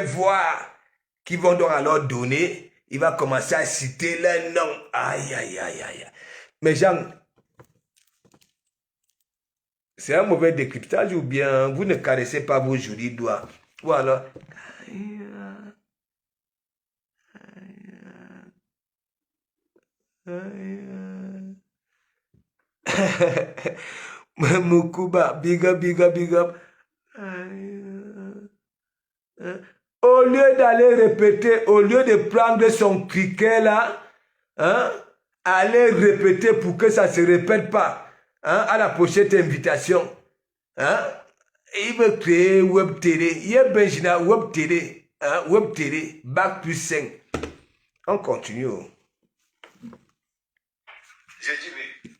voir qui vont donc alors donner. Il va commencer à citer leurs noms. Aïe, aïe, aïe, aïe. Mais Jean, c'est un mauvais décryptage ou bien vous ne caressez pas vos jolis doigts? Ou alors... Mukuba, big up, big up, big up. Au lieu d'aller répéter, au lieu de prendre son criquet là, hein, aller répéter pour que ça ne se répète pas, hein, à la prochaine invitation. Hein, il veut créer Web Télé. Il y a Benjina Web Télé, hein, Web Télé, Bac plus 5. On continue. J'ai dit oui.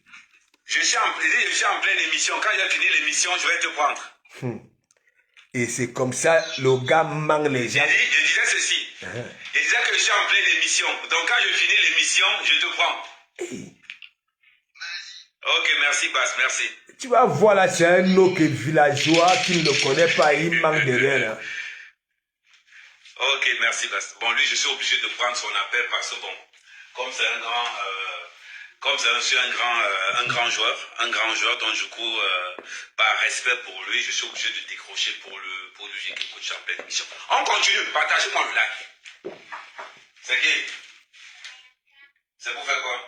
Je suis en pleine émission. Quand j'ai fini l'émission, je vais te prendre. Et c'est comme ça, le gars manque les gens. Je disais ceci. Je disais que je suis en pleine émission. Donc quand je finis l'émission, je te prends. Hey. Ok, merci Bass, merci. Tu vas voir là, c'est un autre villageois qui ne le connaît pas, il manque de rien. Hein. Ok, merci Bass. Bon, lui, je suis obligé de prendre son appel parce que bon, comme c'est un grand... Comme c'est un grand joueur, donc du coup, par respect pour lui, je suis obligé de décrocher pour lui dire qu'il coach en pleine mission. On continue, partagez-moi le like. C'est qui? C'est pour faire quoi?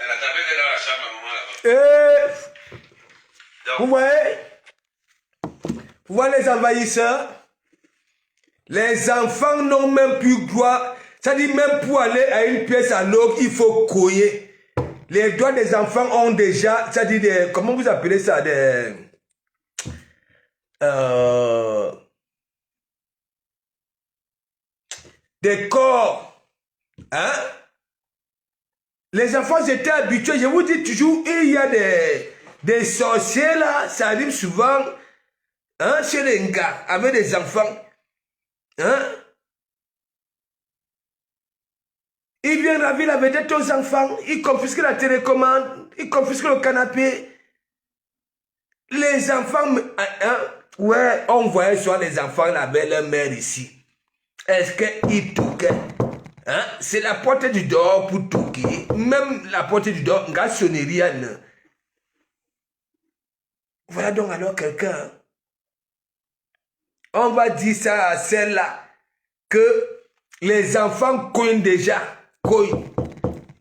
Elle a tapé dans la chambre, maman, là-bas. Vous voyez les envahisseurs? Les enfants n'ont même plus droit. Ça dit même pour aller à une pièce à l'autre, il faut couiller. Les droits des enfants ont déjà, ça dit des, comment vous appelez ça, des corps. Hein? Les enfants étaient habitués, je vous dis toujours, il y a des sorciers là, ça arrive souvent, hein, chez les gars, avec des enfants. Hein? Il vient la ville avec des enfants, il confisque la télécommande, il confisque le canapé. Les enfants, hein, ouais, on voyait soit les enfants avec leur mère ici. Est-ce qu'ils touquent? Hein? C'est la porte du dehors pour touquer. Même la porte du dehors, on a sonné rien. Voilà donc alors quelqu'un. On va dire ça à celle-là, que les enfants cognent déjà.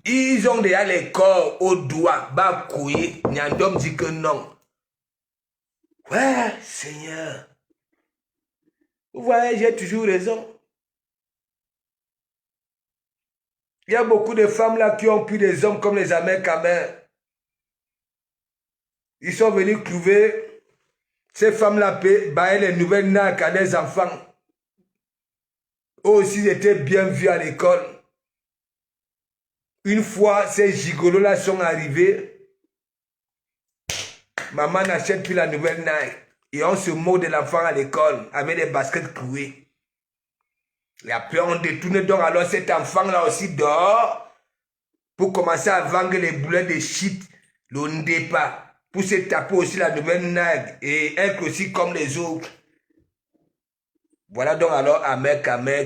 Ils ont déjà les corps au doigt, bah couiller. Nyandom dit que non. Ouais, Seigneur. Vous voyez, j'ai toujours raison. Il y a beaucoup de femmes là qui ont pris des hommes comme les Américains. Ils sont venus trouver ces femmes-là, bah, les nouvelles naques à des enfants. Eux aussi, ils étaient bien vus à l'école. Une fois, ces gigolos-là sont arrivés, maman n'achète plus la nouvelle Nike. Et on se moque de l'enfant à l'école avec des baskets clouées. Et après, on détourne donc alors cet enfant-là aussi dehors pour commencer à vendre les boulets de shit, le ndépa, pour se taper aussi la nouvelle Nike et être aussi comme les autres. Voilà donc alors à mère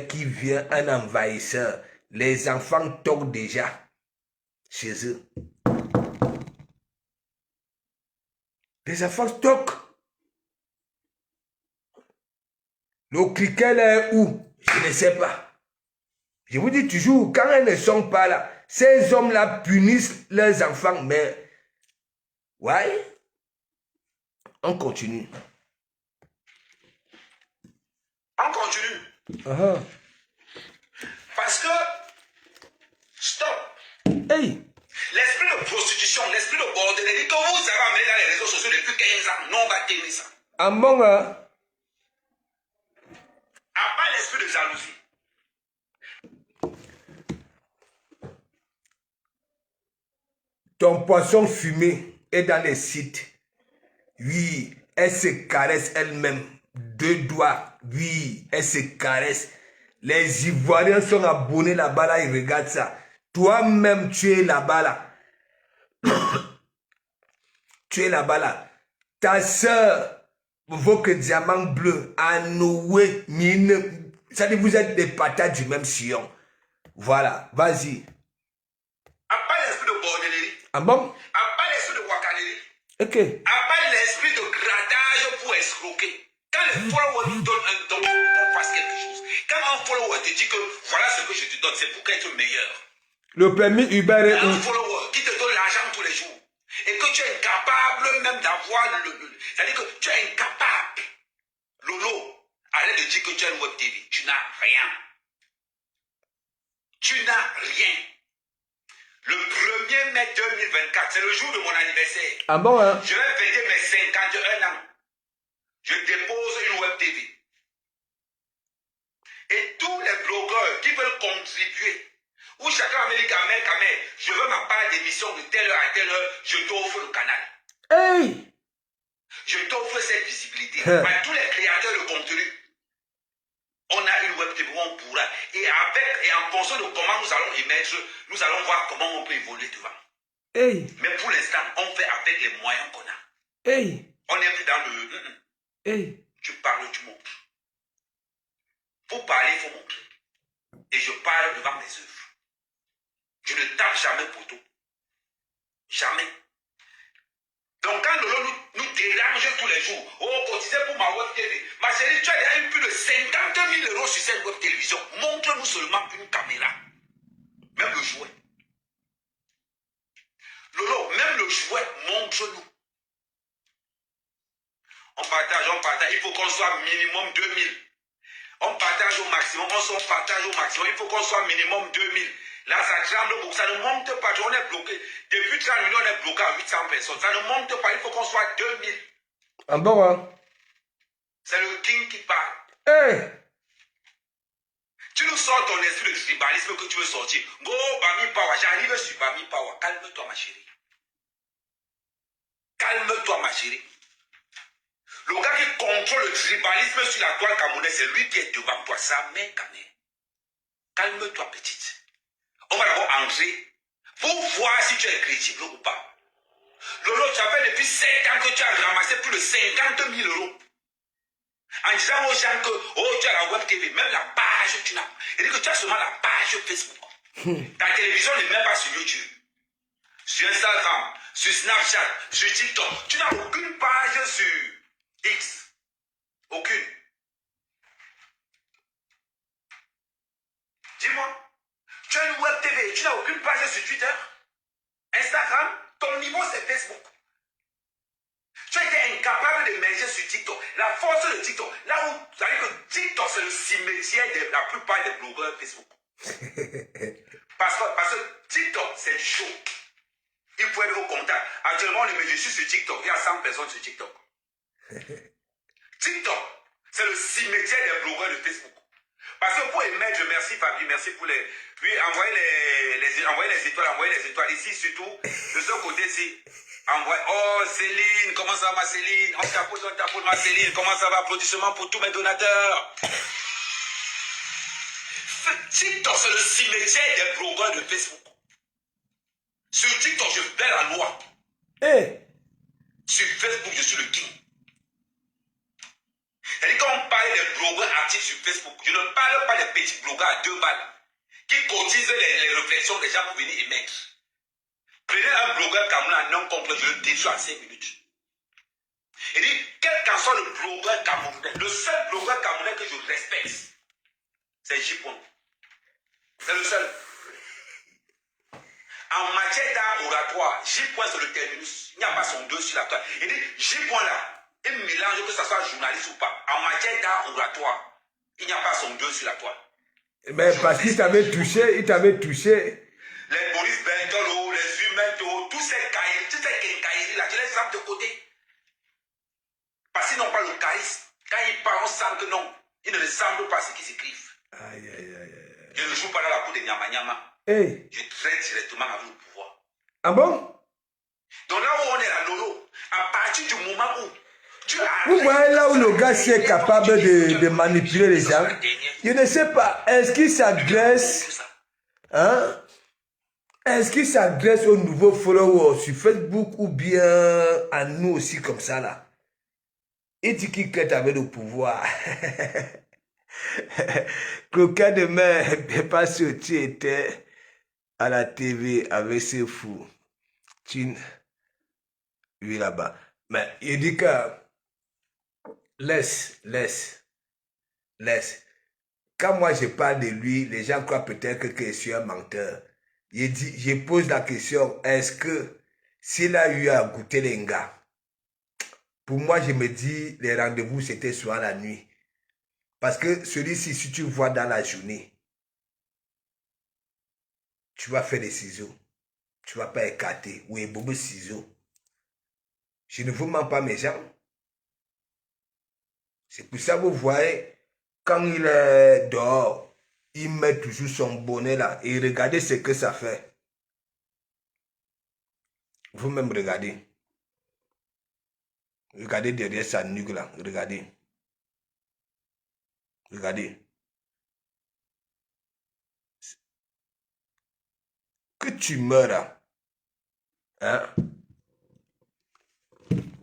qui vient un envahisseur. Les enfants toquent déjà chez eux. Les enfants toquent. Le criquet là est où? Je ne sais pas. Je vous dis toujours, quand elles ne sont pas là, ces hommes-là punissent leurs enfants, mais... Ouais. On continue. On continue. Parce que... Stop. Hey. L'esprit de prostitution, l'esprit de bordellerie que vous avez amené dans les réseaux sociaux depuis 15 ans, non, on va tenir ça. Ah bon, hein? À part l'esprit de jalousie. Ton poisson fumé est dans les sites. Oui, elle se caresse elle-même. 2 doigts. Oui, elle se caresse. Les Ivoiriens sont abonnés là-bas, là, ils regardent ça. Toi-même, tu es là-bas, là. Tu es là-bas, là. Ta soeur votre diamant bleu à nouer mine. Ça dit, vous êtes des patates du même sillon. Voilà, vas-y. À part l'esprit de bordellerie. Ah bon? À part l'esprit de wakanerie. Ok. À part l'esprit de grattage pour escroquer. Quand les followers nous donnent un don, on fasse quelque chose. Quand un follower te dit que voilà ce que je te donne, c'est pour être meilleur. Le permis Uber est Un follower qui te donne l'argent tous les jours. Et que tu es incapable même d'avoir le. C'est-à-dire que tu es incapable. Lolo, arrête de dire que tu as une web TV. Tu n'as rien. Tu n'as rien. Le 1er mai 2024, c'est le jour de mon anniversaire. Ah bon, hein? Je vais fêter mes 51 ans. Je dépose une web TV. Et tous les blogueurs qui veulent contribuer, où chacun va me dire Kamel, je veux ma part d'émission de telle heure à telle heure, je t'offre le canal. Hey! Je t'offre cette visibilité. À tous les créateurs de contenu, on a une web TV où on pourra. Et en fonction de comment nous allons émettre, nous allons voir comment on peut évoluer devant. Hey! Mais pour l'instant, on fait avec les moyens qu'on a. Hey! On est plus dans le... Hey! Tu parles, tu montres. Pour parler, il faut montrer. Et je parle devant mes œuvres. Je ne tape jamais poteau. Jamais. Donc quand Lolo nous dérange tous les jours, oh, cotisez pour ma web TV. Ma chérie, tu as déjà eu plus de 50 000 euros sur cette web télévision. Montre-nous seulement une caméra. Même le jouet. Lolo, même le jouet, montre-nous. On partage. Il faut qu'on soit minimum 2000. On partage au maximum, on partage au maximum. Il faut qu'on soit minimum 2000. Là, ça tremble beaucoup. Ça ne monte pas. On est bloqué. Depuis 30 millions, on est bloqué à 800 personnes. Ça ne monte pas. Il faut qu'on soit 2000. Ah bon, hein? C'est le king qui parle. Hey! Tu nous sors ton esprit de tribalisme que tu veux sortir. Go, Bami Power. J'arrive sur Bami Power. Calme-toi, ma chérie. Calme-toi, ma chérie. Le gars qui contrôle le tribalisme sur la toile camerounaise, c'est lui qui est devant toi. Sa main, calme-toi, petite. On va d'abord entrer pour voir si tu es crédible ou pas. Lolo, tu as fait depuis 5 ans que tu as ramassé plus de 50 000 euros. En disant aux gens que oh, tu as la web TV, même la page, tu n'as. Et que tu as seulement la page Facebook. Ta télévision n'est même pas sur YouTube. Sur Instagram, sur Snapchat, sur TikTok. Tu n'as aucune page sur X. Aucune. Dis-moi. Tu as une web TV, tu n'as aucune page sur Twitter, Instagram, ton niveau c'est Facebook. Tu as été incapable d'émerger sur TikTok. La force de TikTok, là où vous savez que TikTok c'est le cimetière de la plupart des blogueurs Facebook. parce que TikTok c'est du show. Il faut être au contact. Actuellement, je suis sur TikTok, il y a 100 personnes sur TikTok. TikTok, c'est le cimetière des blogueurs de Facebook. Parce que pour émettre, merci Fabi, merci pour les... Puis envoyez les étoiles, ici surtout, de ce côté-ci. Oh Céline, comment ça va ma Céline? On t'applaudit ma Céline, comment ça va? Applaudissements pour tous mes donateurs. TikTok, c'est le cimetière des blogueurs de Facebook. Sur TikTok, je fais la loi. Hey! Sur Facebook, je suis le king. C'est-à-dire quand on parle des blogueurs actifs sur Facebook, je ne parle pas des petits blogueurs à 2 balles qui cotisent les réflexions des gens pour venir émettre. Prenez un blogueur camerounais non complet, je le détruis en 5 minutes. Et dit, quel qu'en soit le blogueur camerounais, le seul blogueur camerounais que je respecte, c'est Jipon. C'est le seul. En matière d'art oratoire, J-point c'est le terminus. Il n'y a pas son 2 sur la toile. Il dit, J-point là, il mélange que ce soit journaliste ou pas. En matière d'art oratoire, il n'y a pas son 2 sur la toile. Mais parce qu'il t'avait touché, Les Boris Bentolo, les Humains, tous ces cahiers là, tu les frappes de côté. Parce qu'ils n'ont pas le charisme. Quand ils parlent, on sent que non, ils ne ressemblent pas à ce qu'ils écrivent. Aïe, aïe, aïe. Je ne joue pas dans la cour de Nyama Nyama. Hey. Je traite directement avec le pouvoir. Ah bon? Donc là où on est là, Lolo, à partir du moment où tu as... Vous voyez là où le gars est capable de manipuler les gens. Je ne sais pas, est-ce qu'il s'adresse... Hein? Est-ce qu'il s'adresse aux nouveaux followers sur Facebook ou bien à nous aussi comme ça là? Il dit qu'il avait le pouvoir. Qu'aucun de mes pas sorti était à la TV avec ses fous. Lui là-bas. Mais il dit que laisse. Quand moi je parle de lui, les gens croient peut-être que je suis un menteur. Je pose la question, est-ce que s'il a eu à goûter les gars, pour moi je me dis, les rendez-vous c'était souvent la nuit. Parce que celui-ci, si tu vois dans la journée, tu vas faire des ciseaux. Tu ne vas pas écarter. Oui, beaucoup de ciseaux. Je ne vous mens pas mes gens. C'est pour ça que vous voyez, quand il est dehors, il met toujours son bonnet là. Et regardez ce que ça fait. Vous-même regardez. Regardez derrière sa nuque là. Regardez. Regardez. Que tu meurs là. Hein?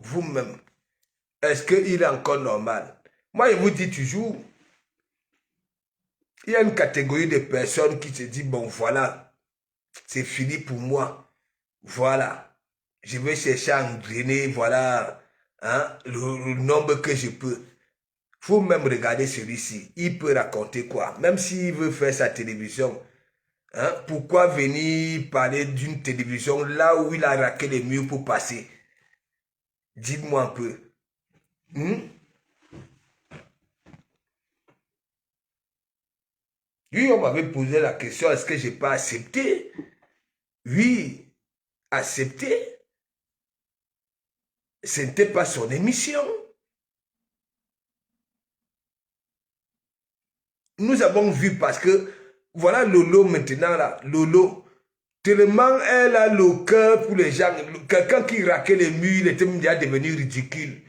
Vous-même. Est-ce qu'il est encore normal? Moi, je vous dis toujours, il y a une catégorie de personnes qui se disent, bon, voilà, c'est fini pour moi. Voilà, je vais chercher à engrainer, voilà, hein, le nombre que je peux. Il faut même regarder celui-ci. Il peut raconter quoi? Même s'il veut faire sa télévision, hein, pourquoi venir parler d'une télévision là où il a raqué les murs pour passer? Dites-moi un peu. Lui, on m'avait posé la question, est-ce que je n'ai pas accepté? Oui, accepté. Ce n'était pas son émission. Nous avons vu parce que, voilà Lolo maintenant là, Lolo, tellement elle a le cœur pour les gens. Quelqu'un qui raquait les murs, il était déjà devenu ridicule.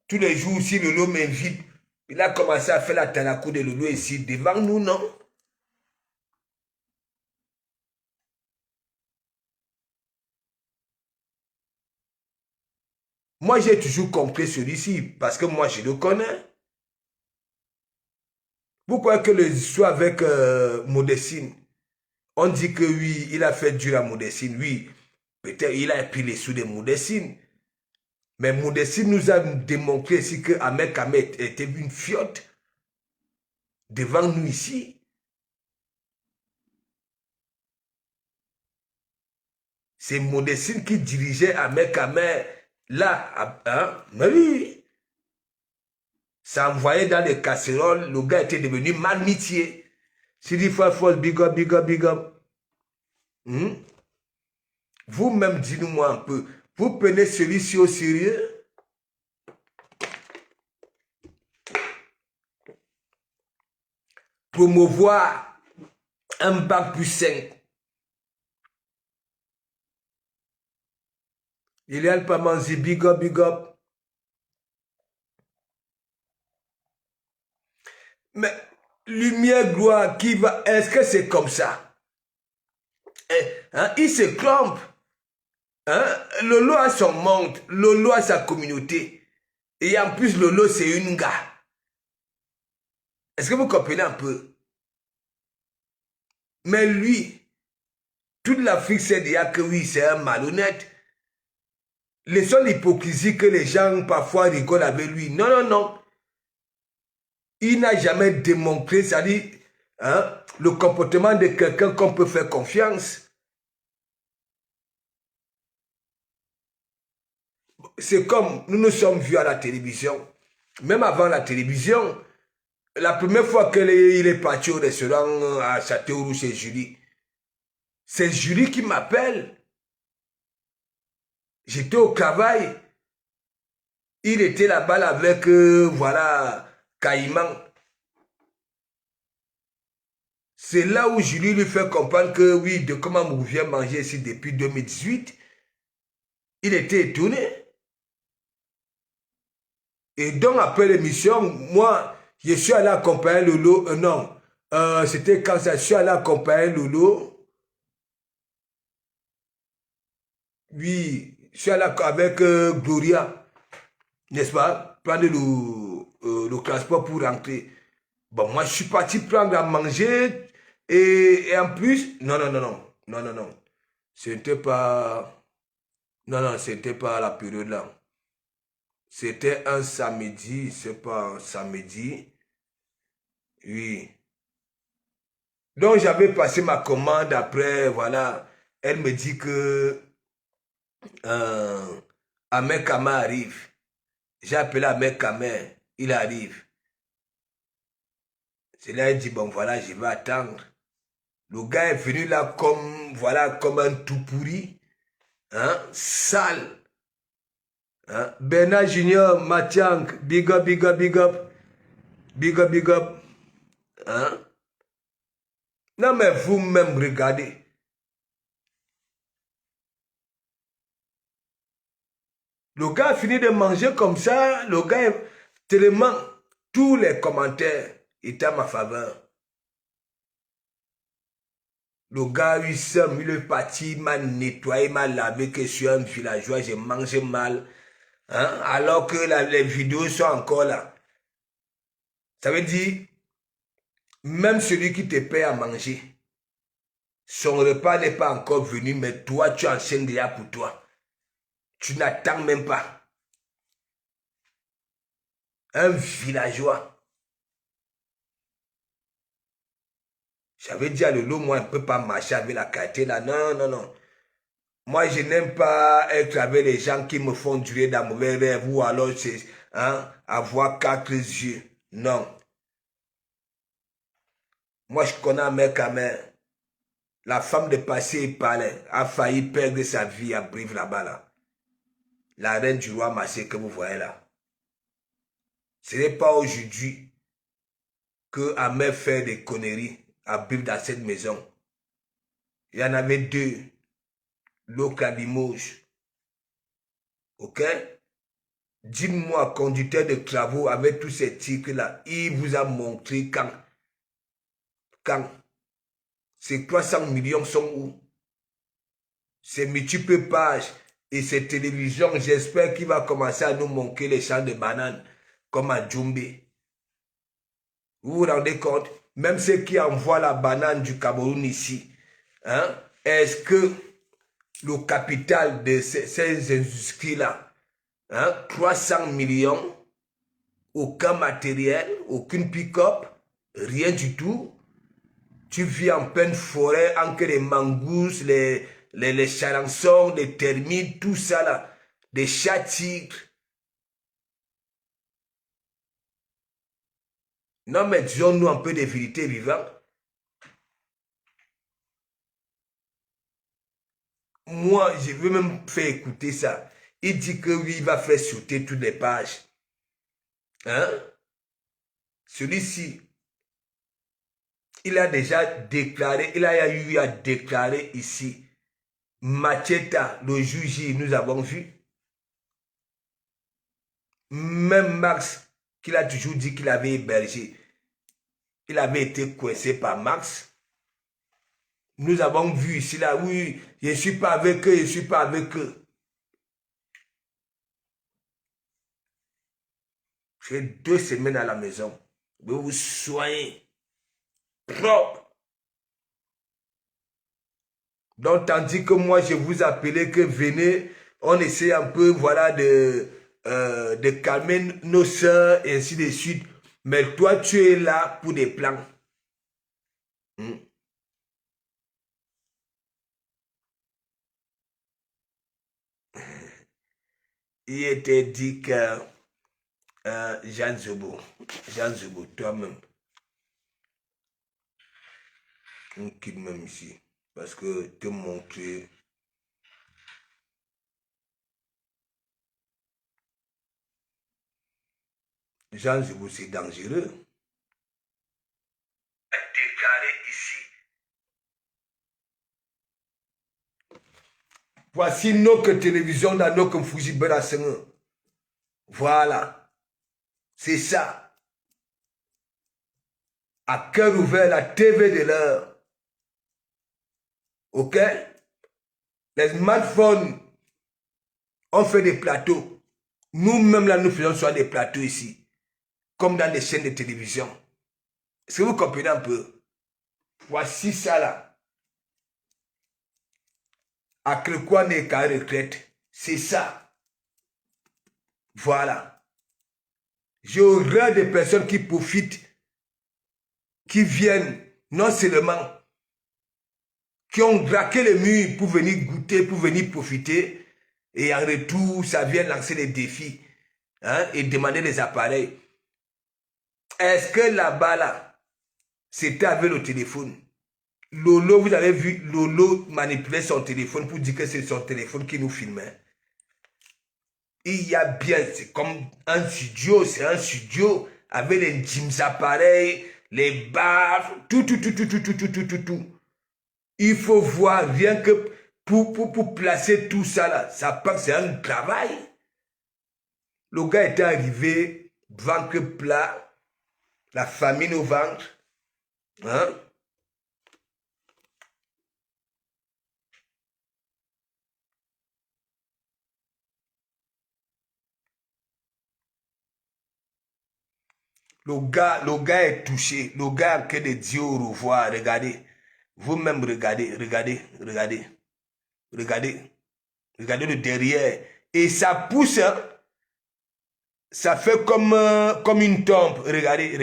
Tous les jours, si Lolo m'invite, il a commencé à faire la talakou de Lolo ici, devant nous, non? Moi, j'ai toujours compris celui-ci, parce que moi, je le connais. Vous croyez que l'histoire avec Modestine, on dit que oui, il a fait dur à Modestine, oui, peut-être il a pris les sous de Modestine. Mais Modestine nous a démontré ici que Ahmed Kamet était une fiotte devant nous ici. C'est Modestine qui dirigeait Ahmed Kamet là, hein? Mais oui, ça envoyait dans les casseroles, le gars était devenu malmitié. C'est dit force, big up, big up, big up. Vous-même, dites-moi un peu, vous prenez celui-ci au sérieux? Promouvoir un bac plus 5. Il y a le Pamanzi, big up, big up. Mais lumière, gloire, qui va, est-ce que c'est comme ça? Hein? Il se trompe. Hein? Lolo a son monde, Lolo a sa communauté. Et en plus, Lolo, c'est une gars. Est-ce que vous comprenez un peu? Mais lui, toute l'Afrique sait déjà que oui, c'est un malhonnête. Les seules hypocrisies que les gens parfois rigolent avec lui. Non, non, non. Il n'a jamais démontré, c'est-à-dire, hein, le comportement de quelqu'un qu'on peut faire confiance. C'est comme nous nous sommes vus à la télévision. Même avant la télévision, la première fois qu'il est parti au restaurant à Châteauroux chez Julie, c'est Julie qui m'appelle. J'étais au travail. Il était là-bas avec, voilà, Caïman. C'est là où Julie lui fait comprendre que, oui, de comment on vient manger ici depuis 2018. Il était étonné. Et donc, après l'émission, moi, je suis allé accompagner Lolo. Non, c'était quand ça, je suis allé accompagner Lolo. Oui, je suis allé avec Gloria, n'est-ce pas? prendre le transport pour rentrer. Bon, moi, je suis parti prendre à manger et en plus, non. Ce n'était pas, non, c'était pas la période là. C'était un samedi, c'est pas un samedi. Oui. Donc, j'avais passé ma commande après, voilà. Elle me dit que Ahmed Kama arrive. J'ai appelé Ahmed Kama, il arrive. C'est là, il dit, bon, voilà, je vais attendre. Le gars est venu là comme, voilà, comme un tout pourri, hein, sale. Hein? Bernard Junior, Matiang, big up, big up, big up, big up, big up. Hein? Non, mais vous-même, regardez. Le gars a fini de manger comme ça. Le gars, tellement, tous les commentaires étaient à ma faveur. Le gars, il est parti, il m'a nettoyé, il m'a lavé, que je suis un villageois, j'ai mangé mal. Hein? Alors que les vidéos sont encore là. Ça veut dire, même celui qui te paie à manger, son repas n'est pas encore venu, mais toi, tu enchaînes déjà pour toi. Tu n'attends même pas. Un villageois. J'avais dit à Lolo, moi, on ne peut pas marcher avec la qualité là. Non. Moi, je n'aime pas être avec les gens qui me font durer dans mauvais rêves ou alors hein, avoir 4 yeux. Non. Moi, je connais un mec à main. La femme de passé, il parlait, a failli perdre sa vie à Brive là-bas. Là. La reine du roi Massé que vous voyez là. Ce n'est pas aujourd'hui que Ahmed fait des conneries à Brive dans cette maison. Il y en avait 2. L'autre à Limoges. Ok? Dites-moi, conducteur de travaux avec tous ces titres-là, il vous a montré quand ces 300 millions sont où? Ces multiples pages et ces télévisions, j'espère qu'il va commencer à nous montrer les champs de bananes comme à Djumbe. Vous vous rendez compte? Même ceux qui envoient la banane du Cameroun ici, hein? Est-ce que le capital de ces industries-là, hein? 300 millions, aucun matériel, aucune pick-up, rien du tout. Tu vis en pleine forêt, entre les mangousses, les charançons, les termites, tout ça là, des chats tigres. Non mais disons-nous un peu de vérité vivante. Moi, je veux même faire écouter ça. Il dit que oui, il va faire sauter toutes les pages. Hein? Celui-ci, il a déjà déclaré, il a eu à déclarer ici, Macheta, le juge, nous avons vu. Même Max, qu'il a toujours dit qu'il avait hébergé, il avait été coincé par Max. Nous avons vu ici, là, oui, je ne suis pas avec eux, je ne suis pas avec eux. J'ai 2 semaines à la maison. Vous vous soignez propre. Donc, tandis que moi, je vous appelais que venez, on essaie un peu, voilà, de calmer nos soeurs et ainsi de suite. Mais toi, tu es là pour des plans. Il était dit que Jean Zobo, toi-même, on quitte même ici. Parce que te montrer. Jean Zobo, c'est dangereux. Déclaré ici. Voici notre télévision dans notre Fuji Berasengue. Voilà. C'est ça. À cœur ouvert, la TV de l'heure. Ok? Les smartphones ont fait des plateaux. Nous-mêmes, là, nous faisons soit des plateaux ici, comme dans des chaînes de télévision. Est-ce que vous comprenez un peu? Voici ça, là. À quoi n'est qu'à retraite. C'est ça. Voilà. J'aurai des personnes qui profitent, qui viennent, non seulement, qui ont braqué le mur pour venir goûter, pour venir profiter, et en retour, ça vient lancer des défis, hein, et demander des appareils. Est-ce que là-bas, là, c'était avec le téléphone? Lolo, vous avez vu, Lolo manipuler son téléphone pour dire que c'est son téléphone qui nous filmait. Il y a bien, c'est comme un studio, c'est un studio avec les gyms appareils, les bars, tout. Il faut voir rien que pour placer tout ça là, c'est un travail. Le gars était arrivé, ventre plat, la famine au ventre, hein? Le gars est touché. Le gars a que de dire au revoir. Regardez. Vous-même, regardez le derrière. Et ça pousse. Hein? Ça fait comme une tombe. Regardez.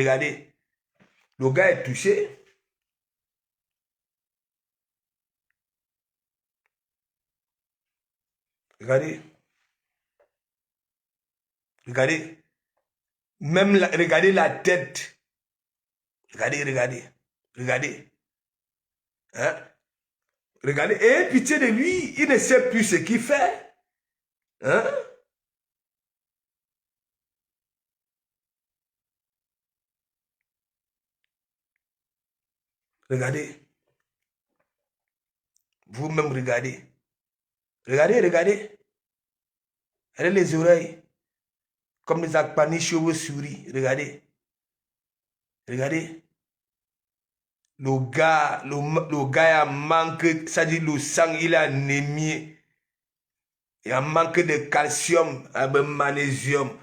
Le gars est touché. Regardez. Même regardez la tête. Regardez. Hein? Regardez. Et pitié de lui, il ne sait plus ce qu'il fait. Hein? Regardez. Vous-même regardez. Regardez. Regardez les oreilles. Comme des akpani cheveux souris. Regardez. Le gars a manque, ça dit le sang, il a anémie. Il a manque de calcium, de magnésium,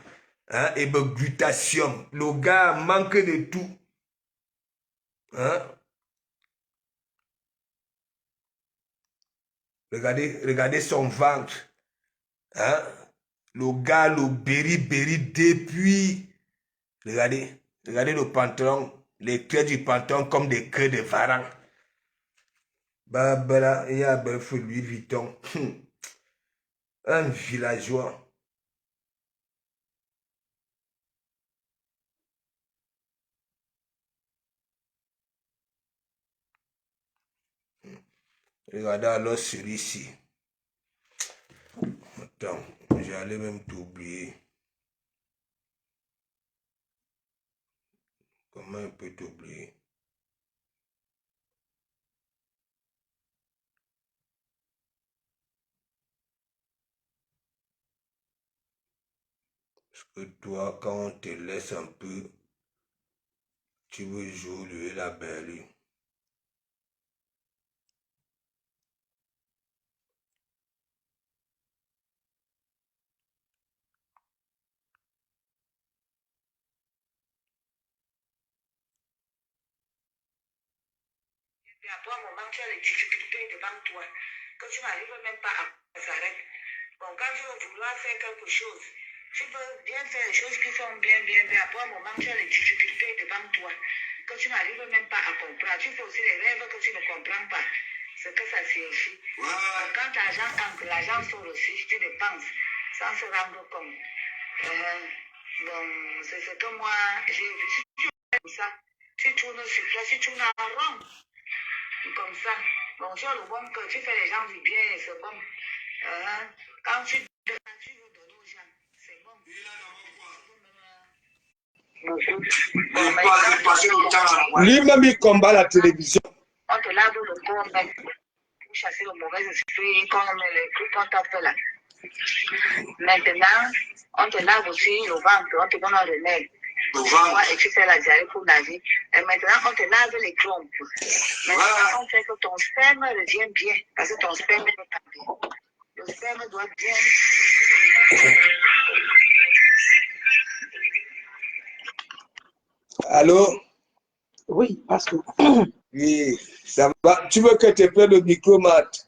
hein, et de glutathium. Le gars a manque de tout. Hein? Regardez son ventre. Hein? Le gars, le béri depuis. Regardez le pantalon. Les cœurs du pantalon comme des queues de varan. Babala, il y a un feu Louis Vuitton. Un villageois. Regardez alors celui-ci. Attends, j'allais même t'oublier. Comment on peut t'oublier? Parce que toi, quand on te laisse un peu, tu veux jouer la belle. Et après un moment, tu as les difficultés devant toi, que tu n'arrives même pas à s'arrêter. Bon, quand tu veux vouloir faire quelque chose, tu peux bien faire les choses qui sont bien. Après un moment, tu as les difficultés devant toi, que tu n'arrives même pas à comprendre. Tu fais aussi les rêves que tu ne comprends pas. Ce que ça signifie. Ouais. Donc, quand l'argent entre, l'argent sort aussi, tu dépenses sans se rendre compte. Bon, c'est ce que moi, j'ai vu. Si tu fais comme ça, tu tournes sur place, tu tournes en rond. Comme ça. Bon, tu as le bon cœur, tu fais les gens du bien et c'est bon. Quand tu veux donner aux gens, c'est bon. Lui-même, il combat la télévision. On te lave le corps, même, pour chasser le mauvais esprit, comme les trucs qu'on t'a fait là. Maintenant, on te lave aussi le ventre, on te donne un remède. Et tu fais la diarrhée pour la vie. Et maintenant, on te lave les trompes. Maintenant, on fait que ton sperme revienne bien. Parce que ton sperme n'est pas bien. Le sperme doit bien. Allô? Oui, parce que... Oui, ça va. Tu veux que tu prennes le micro, Matt?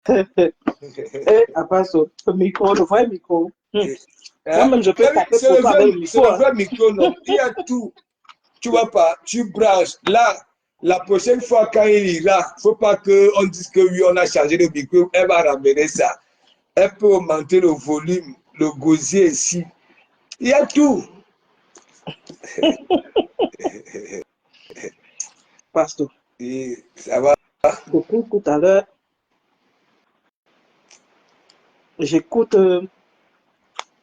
Le micro, le vrai micro. Hein? Moi-même, je peux taper C'est pour toi avec le le micro. vrai micro, non. Il y a tout. Tu vois pas, tu branches. Là, la prochaine fois quand il ira, il ne faut pas qu'on dise que oui, on a changé le micro. Elle va ramener ça. Elle peut augmenter le volume, le gosier ici. Il y a tout. Pasteur, Et ça va. depuis tout à l'heure, j'écoute,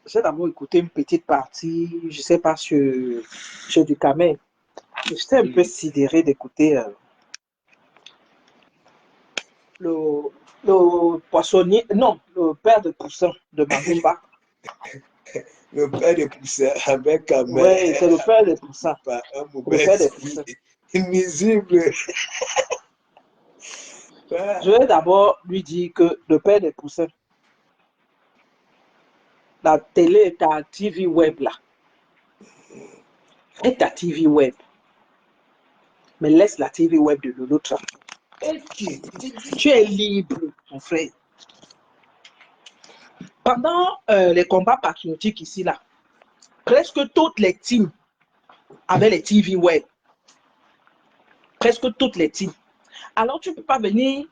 j'ai d'abord écouté une petite partie, je ne sais pas, sur du Camel. J'étais un peu sidéré d'écouter le poissonnier, non, le père de Poussin de Magumba. Le père de Poussin avec Camel. Oui, c'est le père de Poussin. Un Le père de Poussin. Invisible. Je vais d'abord lui dire que le père de Poussin, la télé est ta TV web là. Et ta TV web. Mais laisse la TV web de l'autre. Tu es libre, mon frère. Pendant les combats patriotiques ici, là, presque toutes les teams avaient les TV web. Presque toutes les teams. Alors, tu ne peux pas venir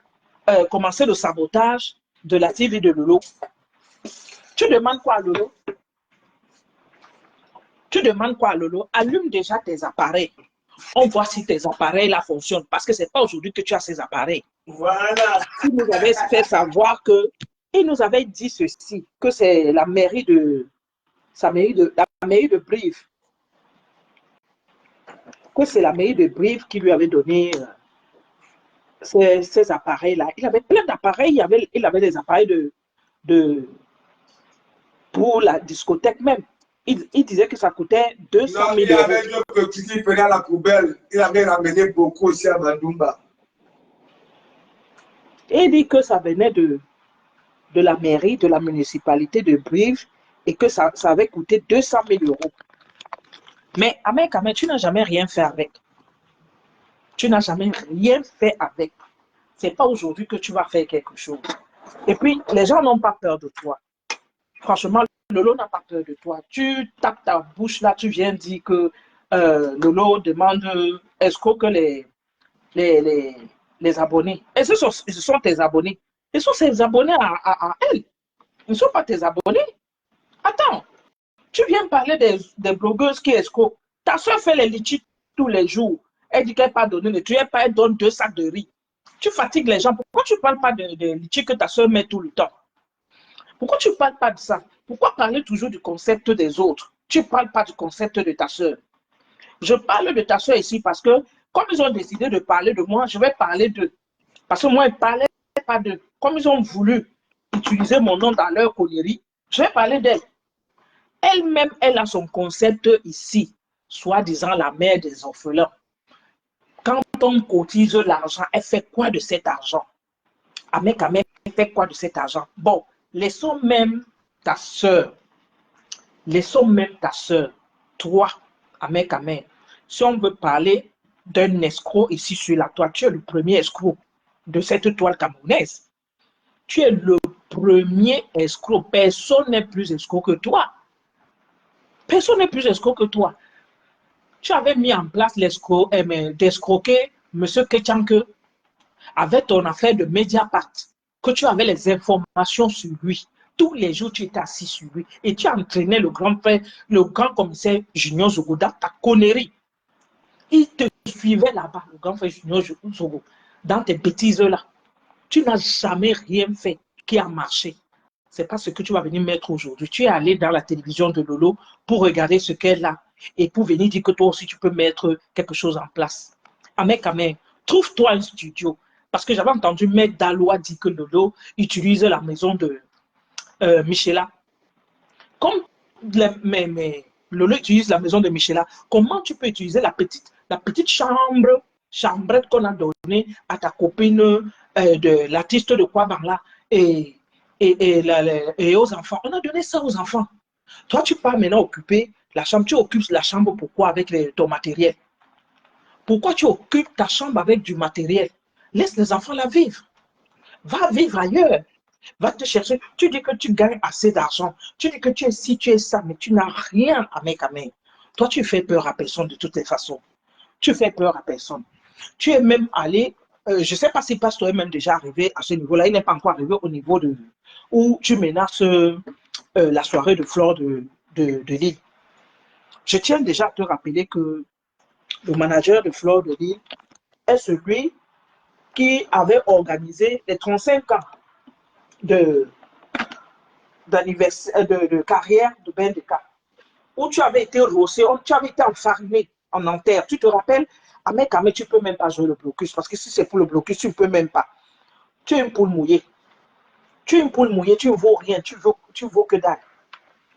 commencer le sabotage de la TV de Lolo. Tu demandes quoi à Lolo? Tu demandes quoi à Lolo? Allume déjà tes appareils. On voit si tes appareils là fonctionnent. Parce que ce n'est pas aujourd'hui que tu as ces appareils. Voilà. Il nous avait fait savoir que, il nous avait dit ceci, que c'est la mairie de Brive. Que c'est la mairie de Brive qui lui avait donné ces appareils-là. Il avait plein d'appareils. Il avait des appareils pour la discothèque même. Il disait que ça coûtait 200 000 euros. Il avait deux petits qui prenaient à la poubelle. Il avait ramené beaucoup aussi à Madumba. Et il dit que ça venait de la mairie, de la municipalité de Brive et que ça avait coûté 200 000 euros. Mais Ahmed, tu n'as jamais rien fait avec. Tu n'as jamais rien fait avec. Ce n'est pas aujourd'hui que tu vas faire quelque chose. Et puis, les gens n'ont pas peur de toi. Franchement, Lolo n'a pas peur de toi. Tu tapes ta bouche là, tu viens dire que Lolo demande est-ce que les abonnés. Et ce sont tes abonnés. Ce sont ses abonnés à elle. Ils ne sont pas tes abonnés. Attends, tu viens parler des blogueuses qui escroquent. Ta soeur fait les litchis tous les jours. Elle dit qu'elle n'a pas donné le truc, elle donne 2 sacs de riz. Tu fatigues les gens. Pourquoi tu ne parles pas de litchis que ta soeur met tout le temps? Pourquoi tu ne parles pas de ça? Pourquoi parler toujours du concept des autres? Tu ne parles pas du concept de ta soeur. Je parle de ta soeur ici parce que, comme ils ont décidé de parler de moi, je vais parler d'eux. Parce que moi, ils ne parlaient pas d'eux. Comme ils ont voulu utiliser mon nom dans leur connerie, je vais parler d'elle. Elle-même, elle a son concept ici, soi-disant la mère des orphelins. Quand on cotise l'argent, elle fait quoi de cet argent? Ahmed, elle fait quoi de cet argent? Bon, laissons même ta soeur. Laissons même ta soeur. Toi, Ahmed, si on veut parler d'un escroc ici sur la toile, tu es le premier escroc de cette toile camerounaise. Tu es le premier escroc. Personne n'est plus escroc que toi. Personne n'est plus escroc que toi. Tu avais mis en place d'escroquer M. Ketchanke avec ton affaire de Mediapart, que tu avais les informations sur lui. Tous les jours, tu étais assis sur lui et tu entraînais le grand commissaire Junior Zogo dans ta connerie. Il te suivait là-bas, le grand frère Junior Zogo, dans tes bêtises-là. Tu n'as jamais rien fait qui a marché. Ce n'est pas ce que tu vas venir mettre aujourd'hui. Tu es allé dans la télévision de Lolo pour regarder ce qu'elle a et pour venir dire que toi aussi tu peux mettre quelque chose en place. Ahmed, trouve-toi un studio. Parce que j'avais entendu Maître Dalois dire que Lolo utilise la maison de Michela. Comme Lolo utilise la maison de Michela, comment tu peux utiliser la petite chambrette qu'on a donnée à ta copine de l'artiste de Kwabangla et aux enfants? On a donné ça aux enfants. Toi, tu pars maintenant occuper la chambre. Tu occupes la chambre pourquoi avec ton matériel? Pourquoi tu occupes ta chambre avec du matériel? Laisse les enfants la vivre. Va vivre ailleurs. Va te chercher. Tu dis que tu gagnes assez d'argent. Tu dis que tu es ci, tu es ça, mais tu n'as rien à mettre à main. Toi, tu fais peur à personne de toutes les façons. Tu fais peur à personne. Tu es même allé, je ne sais pas si Pasteur est même déjà arrivé à ce niveau-là. Il n'est pas encore arrivé au niveau de où tu menaces la soirée de Flore de Lille. Je tiens déjà à te rappeler que le manager de Flore de Lille est celui qui avait organisé les 35 ans de carrière de Bendeka, où tu avais été rossé, tu avais été enfariné en enterre. Tu te rappelles, Ahmed Kamé, tu ne peux même pas jouer le blocus, parce que si c'est pour le blocus, tu ne peux même pas. Tu es une poule mouillée. Tu es une poule mouillée, tu ne vaux rien, tu vaux que dalle.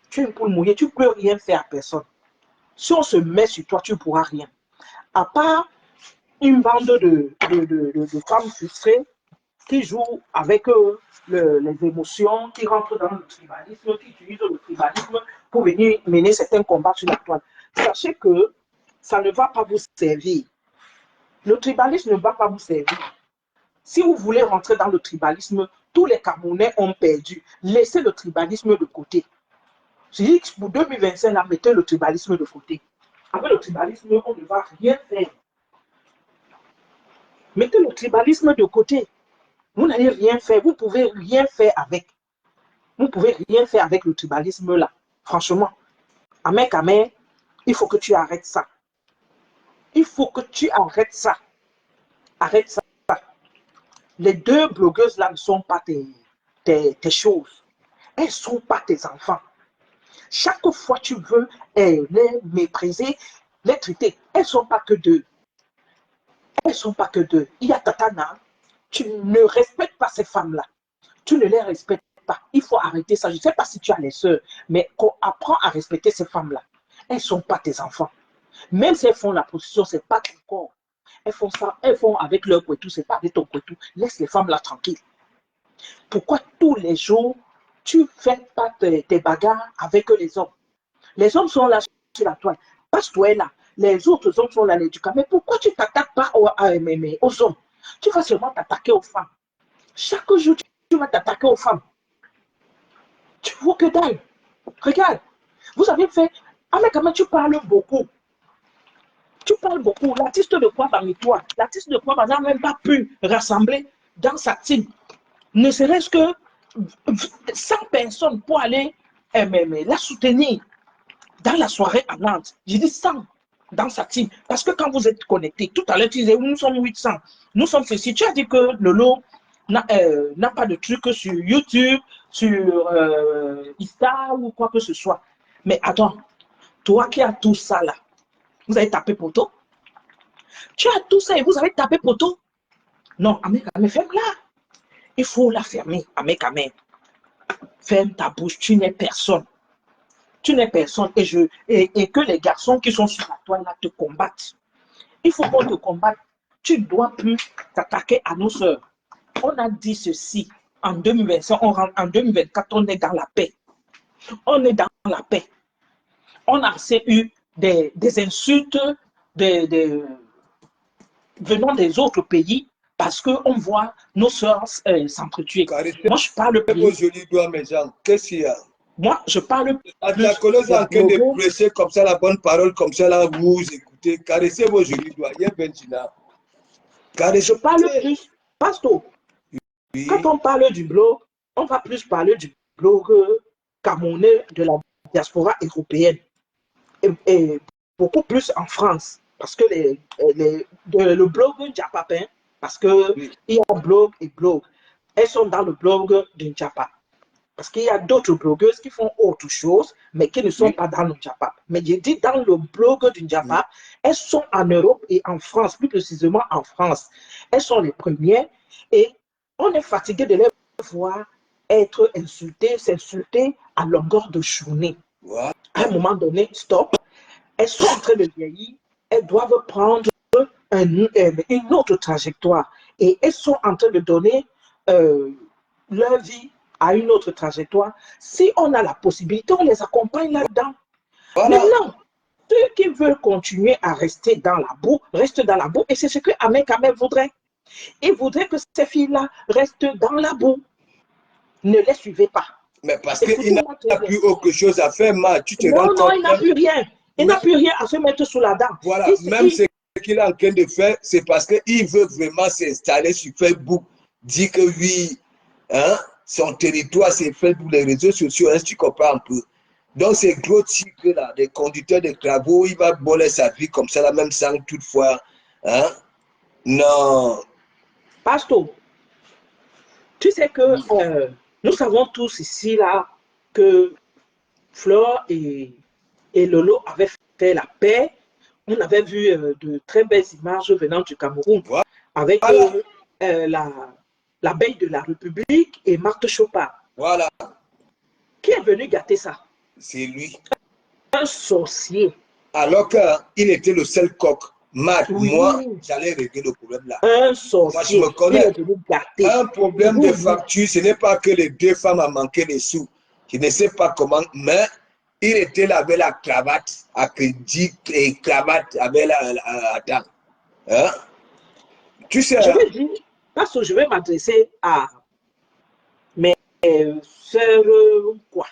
Tu es une poule mouillée, tu ne peux rien faire à personne. Si on se met sur toi, tu ne pourras rien. À part une bande de femmes frustrées qui jouent avec les émotions, qui rentrent dans le tribalisme, qui utilisent le tribalisme pour venir mener certains combats sur la toile. Sachez que ça ne va pas vous servir. Le tribalisme ne va pas vous servir. Si vous voulez rentrer dans le tribalisme, tous les Camerounais ont perdu. Laissez le tribalisme de côté. Je dis que pour 2025, là, mettez le tribalisme de côté. Avec le tribalisme, on ne va rien faire. Mettez le tribalisme de côté. Vous n'allez rien faire. Vous ne pouvez rien faire avec. Vous ne pouvez rien faire avec le tribalisme là. Franchement. Ahmed Kamé, il faut que tu arrêtes ça. Il faut que tu arrêtes ça. Arrête ça. Les deux blogueuses là ne sont pas tes choses. Elles ne sont pas tes enfants. Chaque fois tu veux les mépriser, les traiter. Elles ne sont pas que deux. Elles ne sont pas que deux. Il y a Tatana. Tu ne respectes pas ces femmes-là. Tu ne les respectes pas. Il faut arrêter ça. Je ne sais pas si tu as les sœurs, mais qu'on apprend à respecter ces femmes-là. Elles ne sont pas tes enfants. Même si elles font la prostitution, ce n'est pas ton corps. Elles font ça, elles font avec leur couetou, ce n'est pas avec ton couetou. Laisse les femmes là tranquilles. Pourquoi tous les jours, tu ne fais pas tes bagarres avec les hommes? Les hommes sont là sur la toile. Passe-toi là. Les autres hommes sont là, les éducateurs. Mais pourquoi tu ne t'attaques pas aux hommes? Tu vas seulement t'attaquer aux femmes. Chaque jour, tu vas t'attaquer aux femmes. Tu vois que dalle. Regarde. Vous avez fait... Ah, mais quand même, tu parles beaucoup. Tu parles beaucoup. L'artiste de Kwaba toi, l'artiste de Kwaba n'a même pas pu rassembler dans sa team. Ne serait-ce que 100 personnes pour aller la soutenir dans la soirée à Nantes. J'ai dit 100 dans sa team. Parce que quand vous êtes connectés, tout à l'heure, tu disais, nous sommes 800. Nous sommes ceci. Tu as dit que Lolo n'a pas de truc sur YouTube, sur Insta ou quoi que ce soit. Mais attends, toi qui as tout ça là, vous avez tapé poteau? Tu as tout ça et vous avez tapé poteau? Non, Ahmed Kamé, ferme-la. Il faut la fermer, Ahmed Kamé. Ferme ta bouche, tu n'es personne. Tu n'es personne et que les garçons qui sont sur la toile là te combattent. Il faut qu'on te combatte. Tu ne dois plus t'attaquer à nos sœurs. On a dit ceci en 2025, en 2024, on est dans la paix. On est dans la paix. On a assez eu des insultes venant des autres pays parce qu'on voit nos sœurs s'entretuer. Moi, je parle plus. Qu'est-ce qu'il y a? Moi, je parle plus. La colosse en train de prêcher comme ça la bonne parole, comme ça là, vous écoutez. Caressez vos jolis doigts. Je parle plus. Pastor, oui. Quand on parle du blog, on va plus parler du blog camerounais de la diaspora européenne. Et beaucoup plus en France. Parce que le blog Njapapin, parce que oui. Il y a blog et blog. Elles sont dans le blog de Njapa. Parce qu'il y a d'autres blogueuses qui font autre chose, mais qui ne sont oui. Pas dans le Njapa. Mais j'ai dit dans le blog du Njapa, oui. Elles sont en Europe et en France, plus précisément en France. Elles sont les premières et on est fatigué de les voir être insultées, s'insulter à longueur de journée. Wow. À un moment donné, stop. Elles sont en train de vieillir, elles doivent prendre une autre trajectoire. Et elles sont en train de donner leur vie à une autre trajectoire. Si on a la possibilité, on les accompagne là-dedans. Voilà. Maintenant, ceux qui veulent continuer à rester dans la boue, restent dans la boue. Et c'est ce que Ahmed Kamel voudrait. Il voudrait que ces filles-là restent dans la boue. Ne les suivez pas. Mais parce qu'il n'a plus autre chose à faire, ma, tu te rends compte. Non, il n'a plus rien. Il n'a plus rien à se mettre sous la dent. Voilà, même ce qu'il est en train de faire, c'est parce qu'il veut vraiment s'installer sur Facebook, dire que oui, hein, son territoire, c'est Facebook, les réseaux sociaux, hein, si tu comprends un peu. Donc, ces gros types-là, des conducteurs de travaux, il va voler sa vie comme ça, là, même sans toutefois. Hein? Non. Pastor, tu sais que nous savons tous ici, là, que Flore et Lolo avaient fait la paix. On avait vu de très belles images venant du Cameroun Voilà. avec l'abeille de la République et Marthe Chopard. Voilà. Qui est venu gâter ça? C'est lui. Un sorcier. Alors qu'il était le seul coq. Oui. Moi, j'allais régler le problème là. Un sorcier. Moi, je me connais. Il est venu gâter. Un problème de facture, ce n'est pas que les deux femmes ont manqué des sous. Je ne sais pas comment, mais il était là avec la cravate, à crédit et cravate avec la. Attends. Hein? Tu sais. Je vais dire, parce que je vais m'adresser à mes sœurs, quoi,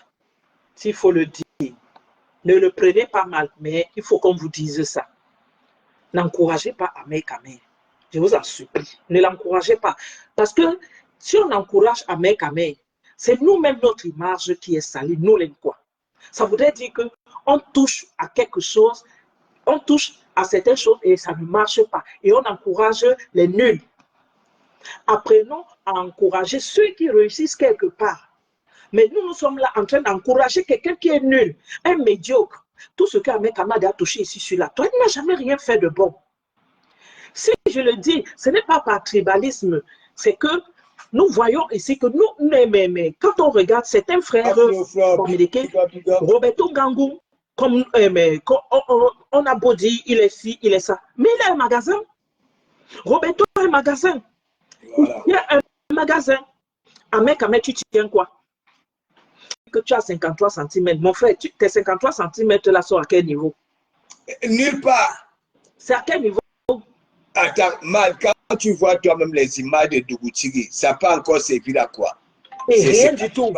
s'il faut le dire. Ne le prenez pas mal, mais il faut qu'on vous dise ça. N'encouragez pas Ahmed Kamel. Je vous en supplie. Ne l'encouragez pas. Parce que si on encourage Ahmed Kamel, c'est nous-mêmes notre image qui est salie, nous les quoi. Ça voudrait dire qu'on touche à quelque chose, on touche à certaines choses et ça ne marche pas. Et on encourage les nuls. Apprenons à encourager ceux qui réussissent quelque part. Mais nous sommes là en train d'encourager quelqu'un qui est nul, un médiocre. Tout ce qu'Ahmed Kamel a touché ici sur la toile, il n'a jamais rien fait de bon. Si je le dis, ce n'est pas par tribalisme, c'est que nous voyons ici que nous, mais quand on regarde certains frères américains, Roberto Gangou, comme on a beau dire, il est ci, il est ça, mais il a un magasin. Roberto a un magasin. Voilà. Il y a un magasin. Ahmed Kamel, tu tiens quoi? Que tu as 53 cm. Mon frère, tes 53 cm là sont à quel niveau? Nulle part. C'est à quel niveau? Attends, mal, quand tu vois toi-même les images de Dougoutigui, ça n'a pas encore servi à quoi? Et rien du tout.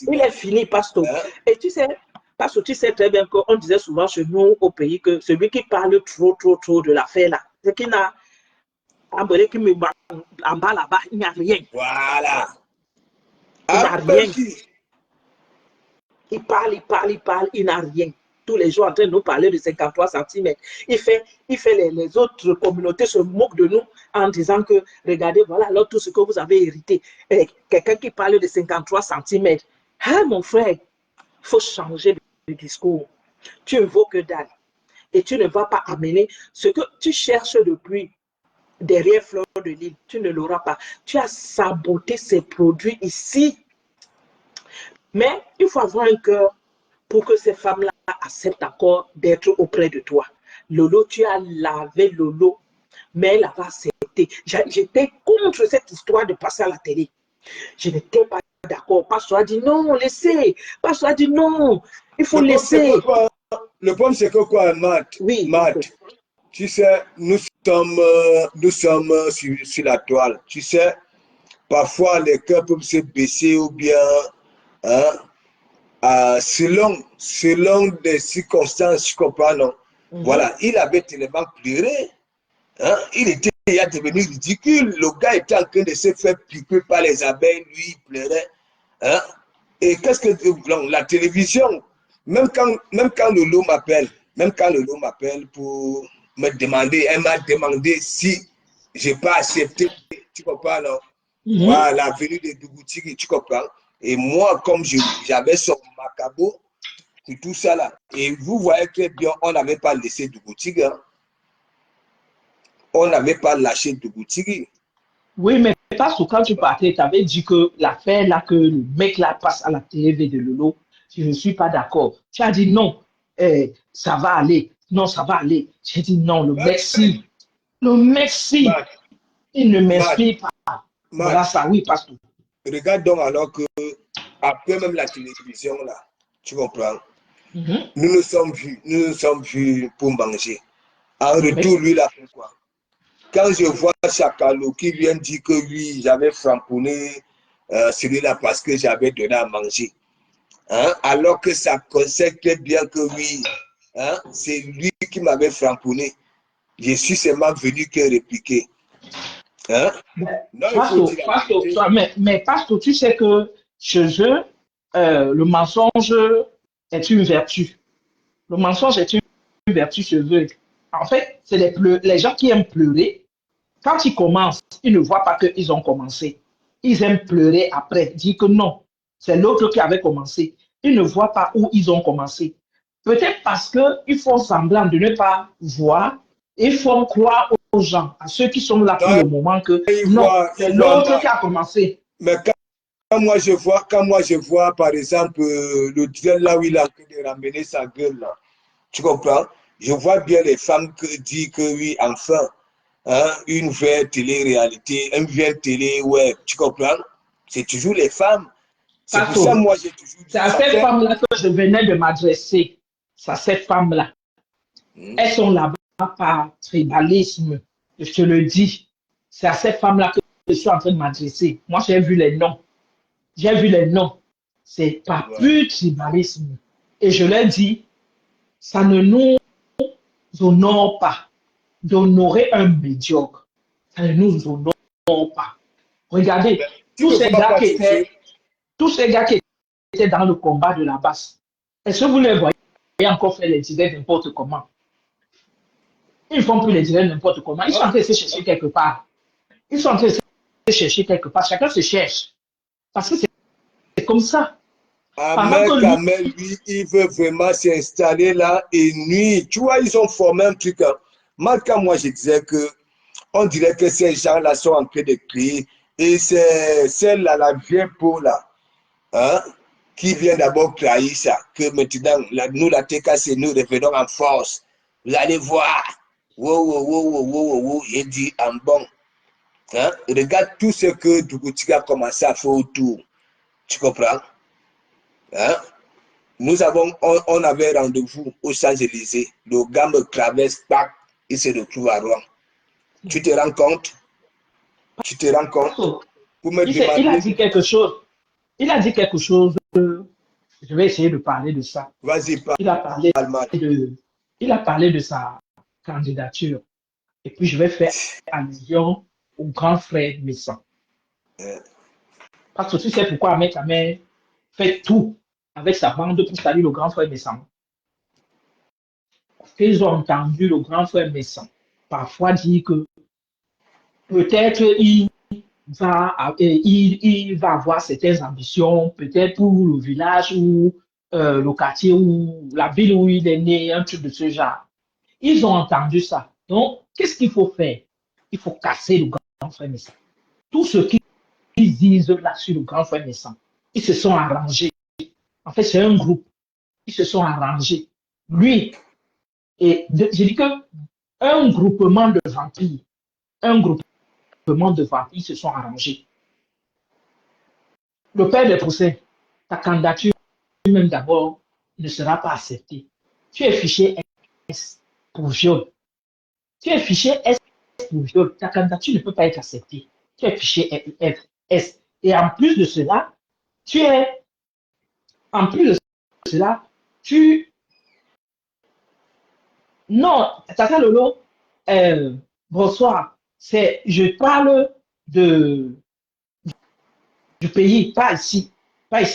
Il est fini, Pastor. Hein? Et tu sais, Pastor, tu sais très bien qu'on disait souvent chez nous au pays que celui qui parle trop de l'affaire là, c'est qu'il n'a qui me en bas là-bas, il n'y a rien. Voilà. Il n'a rien. Il parle, il n'a rien. Tous les jours en train de nous parler de 53 cm. Il fait les autres communautés se moquent de nous en disant que, regardez, voilà alors tout ce que vous avez hérité. Quelqu'un qui parle de 53 cm. Ah, mon frère, il faut changer de discours. Tu ne vaux que dalle. Et tu ne vas pas amener ce que tu cherches depuis derrière Flore de Lille. Tu ne l'auras pas. Tu as saboté ces produits ici. Mais il faut avoir un cœur pour que ces femmes-là acceptent encore d'être auprès de toi. Lolo, tu as lavé Lolo, mais elle va accepter. J'étais contre cette histoire de passer à la télé. Je n'étais pas d'accord. Pasteur a dit non, laissez. Pasteur a dit non, il faut laisser. Le problème, c'est que quoi, Matt? Oui. Matt, tu sais, nous sommes sur la toile. Tu sais, parfois les cœurs peuvent se baisser ou bien... Hein, selon des circonstances, je comprends, non? Voilà, il avait tellement pleuré, hein? Il était devenu ridicule. Le gars était en train de se faire piquer par les abeilles, lui, il pleurait. Hein? Et qu'est-ce que la télévision, même quand Lolo m'appelle pour me demander, elle m'a demandé si je n'ai pas accepté, tu comprends, non? Voilà, la venue de Dougoutigui, tu comprends? Et moi, comme j'avais son macabo, et tout ça là, et vous voyez très bien, on n'avait pas laissé Dougoutigui. Hein? On n'avait pas lâché Dougoutigui. Oui, mais parce que quand tu partais, tu avais dit que l'affaire là, que le mec là passe à la télé de Lolo, je ne suis pas d'accord. Tu as dit non, ça va aller. Non, ça va aller. J'ai dit non, le merci. Le merci. Il ne m'inspire pas. Voilà ça, oui, pasteur. Regarde donc alors que après même la télévision, là, tu comprends? Mhm. Nous nous sommes vus pour manger. En retour, lui, il a fait quoi? Quand je vois Chakalo qui vient dire que oui, j'avais framponné celui-là parce que j'avais donné à manger. Hein? Alors que ça conseille bien que oui, hein? C'est lui qui m'avait framponné. Je suis seulement venu que répliquer. Hein? Non, il faut dire la vérité. Mais Pastor, tu sais que chez eux, le mensonge est une vertu. Le mensonge est une vertu chez eux. En fait, c'est les gens qui aiment pleurer. Quand ils commencent, ils ne voient pas qu'ils ont commencé. Ils aiment pleurer après, dire que non, c'est l'autre qui avait commencé. Ils ne voient pas où ils ont commencé. Peut-être parce qu'ils font semblant de ne pas voir et font croire aux gens, à ceux qui sont là pour Non, le moment, que il non, voit, c'est il voit l'autre mal. qui a commencé. Mais quand moi je vois, par exemple, le duel là où il a en train de ramener sa gueule, là, tu comprends? Je vois bien les femmes qui disent que oui, enfin, hein, une vraie télé-réalité, une vraie télé web, tu comprends? C'est toujours les femmes. C'est pour ça, Pato, moi, j'ai toujours dit, c'est à ça cette fait. femme-là que je venais de m'adresser. C'est à cette femme-là. Elles sont là-bas par tribalisme. Je te le dis. C'est à cette femme-là que je suis en train de m'adresser. Moi, j'ai vu les noms. J'ai vu les noms. C'est par Ouais. pur tribalisme. Et je leur dis, ça ne nous honore pas d'honorer un médiocre. Ça ne nous honore pas. Regardez, Tu ne vois pas ce jeu. tous ces gars qui étaient dans le combat de la base, est-ce que vous les voyez encore faire les directs n'importe comment? Ils ne font plus les directs n'importe comment. Ils sont en train de se chercher quelque part. Ils sont en train de se chercher quelque part. Chacun se cherche. Parce que c'est comme ça. Pendant Ahmed que lui, Kamel, lui, il veut vraiment s'installer là et nuit. Tu vois, ils ont formé un truc. Hein. Moi, je disais que on dirait que ces gens-là sont en train de crier. Et c'est celle-là, la vieille peau là, hein, qui vient d'abord trahir ça. Que maintenant, nous, la TKC, nous revenons en force. Vous allez voir. Wow, wow, wow, wow, wow, wow. Il dit en bon. Hein? Regarde tout ce que Dougoutika a commencé à faire autour. Tu comprends? Hein? On avait rendez-vous aux Champs-Élysées. Le gars me traverse, pack, il se retrouve à Rouen. Tu te rends compte? Tu te rends compte? Pour me il a demander, dit quelque chose. Il a dit quelque chose. Je vais essayer de parler de ça. vas-y, Il a parlé parle mal. il a parlé de sa candidature. Et puis, je vais faire allusion au grand frère Messan. Parce que tu sais pourquoi Ahmed Kamel fait tout avec sa bande pour saluer le grand frère Messan. Parce qu'ils ont entendu le grand frère Messan parfois dire que peut-être il va avoir certaines ambitions, peut-être pour le village ou le quartier ou la ville où il est né, un truc de ce genre. Ils ont entendu ça. Donc, qu'est-ce qu'il faut faire? Il faut casser le grand frère Messan. Tout ce qu'ils disent là sur le grand frère Messan, ils se sont arrangés. En fait, c'est un groupe. Ils se sont arrangés. Lui, j'ai dit que un groupement de vampires, un groupement de vampires se sont arrangés. Le père des procès, ta candidature même d'abord ne sera pas acceptée. Tu es fiché S pour viol. Tu es fiché S pour viol. Ta candidature ne peut pas être acceptée. Tu es fiché S. Et en plus de cela, en plus de cela, non, Tata Lolo, bonsoir. Je parle du pays, pas ici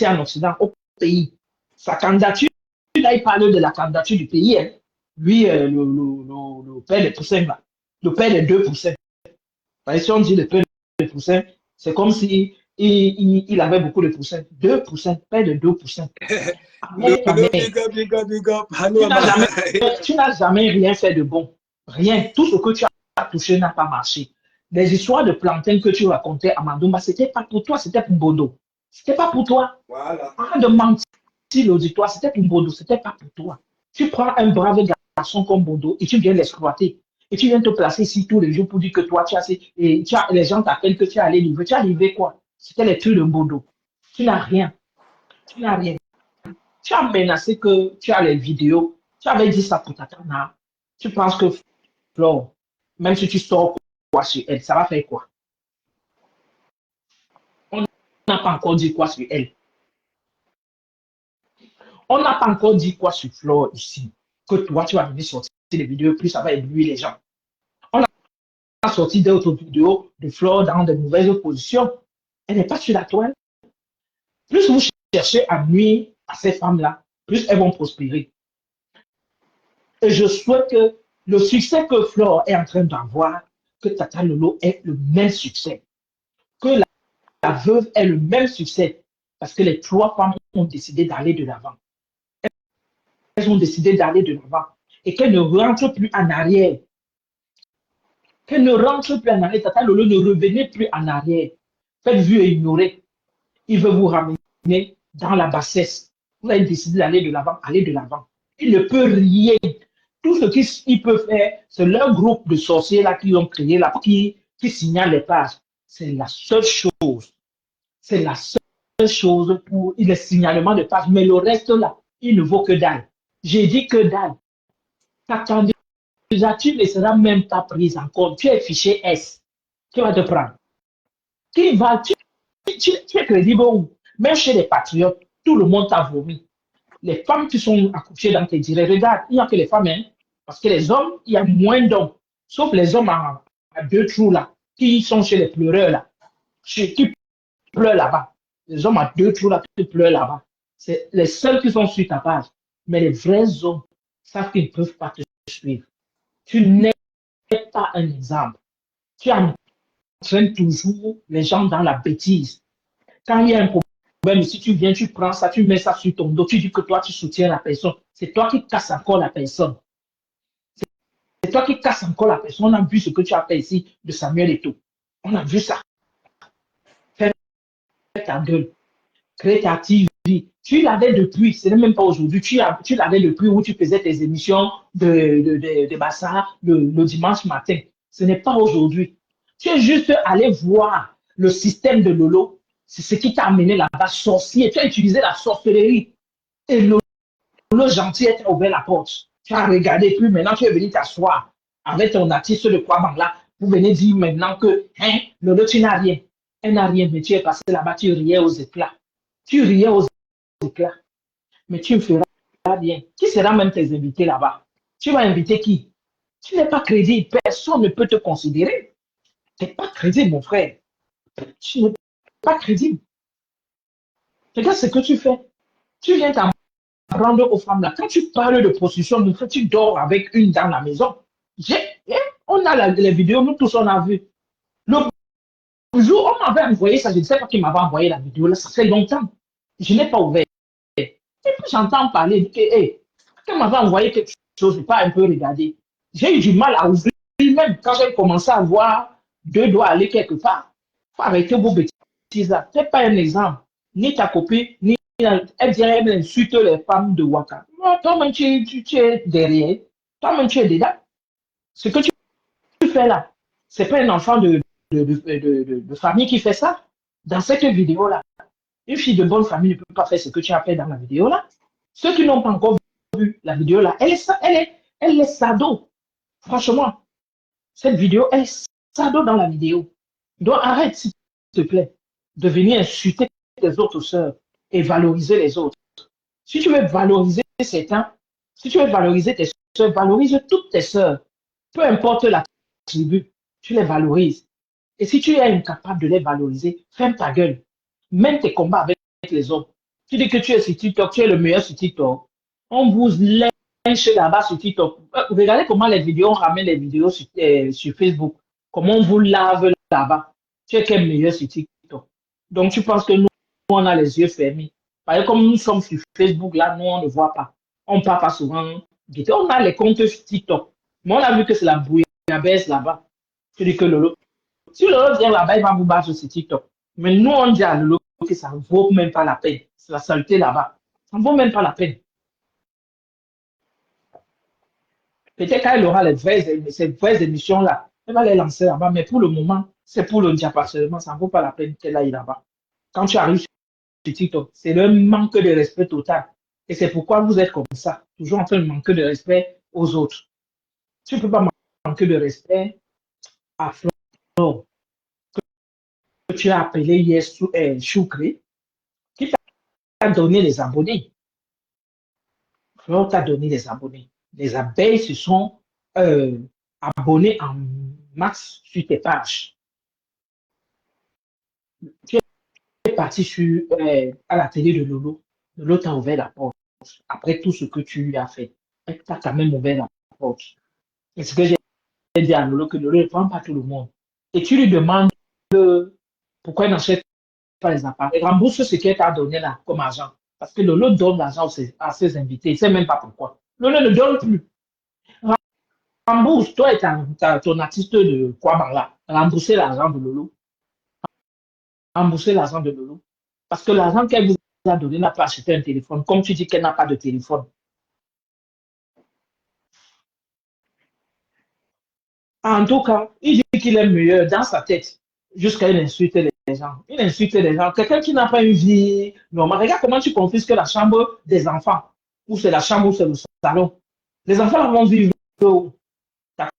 en Occident, au pays. Sa candidature, là, il parle de la candidature du pays. Hein. Lui, le père des poussins, là, le père des 2%. Si on dit le père des poussins, c'est comme si il avait beaucoup de poussins. 2%, père de 2%. Tu n'as jamais rien fait de bon. Rien. Tout ce que tu as touché n'a pas marché. Les histoires de plantain que tu racontais à Mandoumba, c'était pas pour toi, c'était pour Bodo. C'était pas pour toi. Voilà. Arrête de mentir l'auditoire, c'était pour Bodo, c'était pas pour toi. Tu prends un brave garçon comme Bodo et tu viens l'exploiter. Et tu viens te placer ici tous les jours pour dire que toi, les gens t'appellent que tu es allé livrer. Tu as livré quoi? C'était les trucs de Bodo. Tu n'as rien. Tu n'as rien. Tu as menacé que tu as les vidéos. Tu avais dit ça pour ta tana. Tu penses que Flore, même si tu sors quoi sur elle, ça va faire quoi? On n'a pas encore dit quoi sur elle. On n'a pas encore dit quoi sur Flore ici. Que toi, tu vas venir sortir les vidéos, plus ça va éblouir les gens. On a sorti d'autres vidéos de Flore dans de mauvaises positions. Elle n'est pas sur la toile. Plus vous cherchez à nuire à ces femmes-là, plus elles vont prospérer. Et je souhaite que le succès que Flore est en train d'avoir, que Tata Lolo ait le même succès. Que la veuve ait le même succès. Parce que les trois femmes ont décidé d'aller de l'avant. Elles ont décidé d'aller de l'avant. Et qu'elles ne rentrent plus en arrière. Qu'elles ne rentrent plus en arrière. Tata Lolo ne revenez plus en arrière. Faites vu et ignorer. Il veut vous ramener dans la bassesse. Vous avez décidé d'aller de l'avant, aller de l'avant. Il ne peut rien. Tout ce qu'il peut faire, c'est leur groupe de sorciers là qui ont créé là, qui signalent les pages. C'est la seule chose. C'est la seule chose pour les signalements de pages. Mais le reste là, il ne vaut que dalle. J'ai dit que dalle. Ta candidature ne sera même pas prise en compte. Tu es fiché S. Qui va te prendre? Qui va? Tu es crédible où? Même chez les patriotes, tout le monde t'a vomi. Les femmes qui sont accouchées dans tes directs, regarde, il n'y a que les femmes, hein, parce que les hommes, il y a moins d'hommes, sauf les hommes à deux trous là, qui sont chez les pleureurs là, qui pleurent là-bas. Les hommes à deux trous là, qui pleurent là-bas. C'est les seuls qui sont sur ta page. Mais les vrais hommes savent qu'ils ne peuvent pas te suivre. Tu n'es pas un exemple. Tu entraînes toujours les gens dans la bêtise. Quand il y a un problème, si tu viens, tu prends ça, tu mets ça sur ton dos, tu dis que toi, tu soutiens la personne. C'est toi qui casses encore la personne. C'est toi qui casses encore la personne. On a vu ce que tu as fait ici de Samuel Eto'o. On a vu ça. Fais ta gueule. Crée ta TV. Tu l'avais depuis, ce n'est même pas aujourd'hui, tu l'avais depuis où tu faisais tes émissions de Bassar le dimanche matin. Ce n'est pas aujourd'hui. Tu es juste allé voir le système de Lolo. C'est ce qui t'a amené là-bas, sorcier. Tu as utilisé la sorcellerie. Et Lolo gentil t'a ouvert la porte. Tu as regardé, puis maintenant tu es venu t'asseoir avec ton artiste de Kwabang là. Vous venez dire maintenant que, hein, Lolo, tu n'as rien. Elle n'a rien, mais tu es passé là-bas, tu riais aux éclats. Tu riais aux éclats. Mais tu me feras bien. Qui sera même tes invités là-bas? Tu vas inviter qui? Tu n'es pas crédible. Personne ne peut te considérer. Tu n'es pas crédible, mon frère. Tu n'es pas crédible. Regarde ce que tu fais. Tu viens t'en prendre aux femmes là. Quand tu parles de prostitution, mon frère, tu dors avec une dans la maison. On a les vidéos, nous tous on a vu. Le jour où on m'avait envoyé ça, je ne sais pas qui m'avait envoyé la vidéo là, ça fait longtemps. Je n'ai pas ouvert. Et puis j'entends parler, que, hey, quand m'avait envoyé quelque chose, je n'ai pas un peu regardé. J'ai eu du mal à ouvrir, même quand j'ai commencé à voir deux doigts aller quelque part. Il faut arrêter vos bêtises là. Ce n'est pas un exemple. Ni ta copine, ni elle dirait, elle insulte les femmes de Waka. Toi-même, tu es derrière. Toi-même, tu es dedans. Ce que tu fais là, ce n'est pas un enfant de famille qui fait ça. Dans cette vidéo-là, une fille de bonne famille ne peut pas faire ce que tu as fait dans la vidéo-là. Ceux qui n'ont pas encore vu la vidéo-là, elle est sado. Franchement, cette vidéo, elle est sado dans la vidéo. Donc arrête, s'il te plaît, de venir insulter les autres sœurs et valoriser les autres. Si tu veux valoriser certains, si tu veux valoriser tes sœurs, valorise toutes tes sœurs. Peu importe la tribu, tu les valorises. Et si tu es incapable de les valoriser, ferme ta gueule. Même tes combats avec les hommes. Tu dis que tu es sur TikTok, tu es le meilleur sur TikTok. On vous lynche là-bas sur TikTok. Regardez comment les vidéos, on ramène les vidéos sur Facebook. Comment on vous lave là-bas. Tu es quel meilleur sur TikTok. Donc tu penses que nous, on a les yeux fermés. Parce que comme nous sommes sur Facebook, là, nous, on ne voit pas. On ne parle pas souvent. On a les comptes sur TikTok. Mais on a vu que c'est la bouillabaisse là-bas. Tu dis que Lolo. Si Lolo vient là-bas, il va vous battre sur TikTok. Mais nous, on dit à Lolo que ça ne vaut même pas la peine. C'est la saleté là-bas. Ça ne vaut même pas la peine. Peut-être qu'elle aura ces vraies émissions-là. Elle va les lancer là-bas. Mais pour le moment, c'est pour le diapassement. Ça ne vaut pas la peine qu'elle aille là-bas. Quand tu arrives sur TikTok. C'est le manque de respect total. Et c'est pourquoi vous êtes comme ça, toujours en train de manquer de respect aux autres. Tu ne peux pas manquer de respect à Flore, que tu as appelé hier Choukri, qui t'a donné les abonnés. Flore t'a donné les abonnés. Les abeilles se sont abonnées en masse sur tes pages. Tu es parti à la télé de Lolo. Lolo t'a ouvert la porte. Après tout ce que tu lui as fait, elle t'a quand même ouvert la porte. Et ce que j'ai dit à Lolo, que Lolo ne prend pas tout le monde. Et tu lui demandes pourquoi il n'achète pas les appareils. Rembourse ce qu'elle t'a donné là comme argent. Parce que Lolo donne l'argent à ses invités. Il ne sait même pas pourquoi. Lolo ne donne plus. Rembourse, toi et ton artiste de Kwabala, remboursez l'argent de Lolo. Remboursez l'argent de Lolo. Parce que l'argent qu'elle vous a donné n'a pas acheté un téléphone. Comme tu dis qu'elle n'a pas de téléphone. En tout cas, il dit qu'il est meilleur dans sa tête. Jusqu'à il insulte les gens. Il insulte les gens. Quelqu'un qui n'a pas une vie normale. Regarde comment tu confisques la chambre des enfants. Ou c'est la chambre ou c'est le salon. Les enfants vont vivre. Ta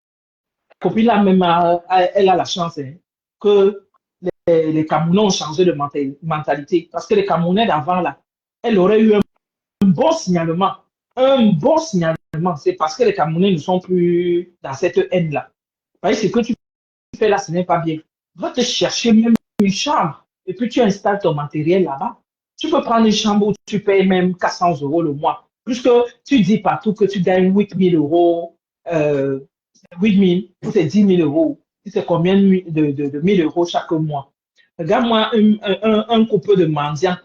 copine là même, elle a la chance que les Camerounais ont changé de mentalité. Parce que les Camerounais d'avant là, elle aurait eu un bon signalement. Un bon signalement. C'est parce que les Camerounais ne sont plus dans cette haine là. Voyez, ce que tu fais là, ce n'est pas bien. Va te chercher même une chambre et puis tu installes ton matériel là-bas. Tu peux prendre une chambre où tu payes même 400 € le mois. Puisque tu dis partout que tu gagnes 8 000 €, 8 000 ou c'est 10 000 €. C'est combien de 1 000 € chaque mois? Regarde-moi un couple de mendiants.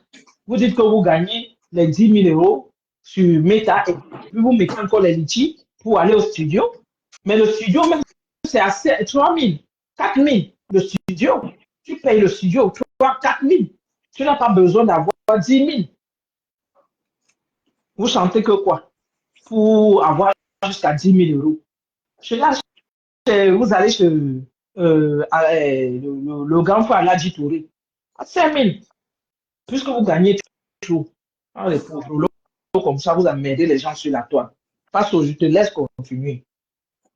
Vous dites que vous gagnez les 10 000 € sur Meta et puis vous mettez encore les litchis pour aller au studio. Mais le studio, même, c'est à 3 000, 4 000. Le studio, tu payes le studio, tu vois 4 000. Tu n'as pas besoin d'avoir 10 000. Vous chantez que quoi? Pour avoir jusqu'à 10 000 €. Vous allez chez le grand frère Aladji Touré à 5 000. Puisque vous gagnez trop. Les pauvres comme ça, vous emmerdez les gens sur la toile. Parce que je te laisse continuer.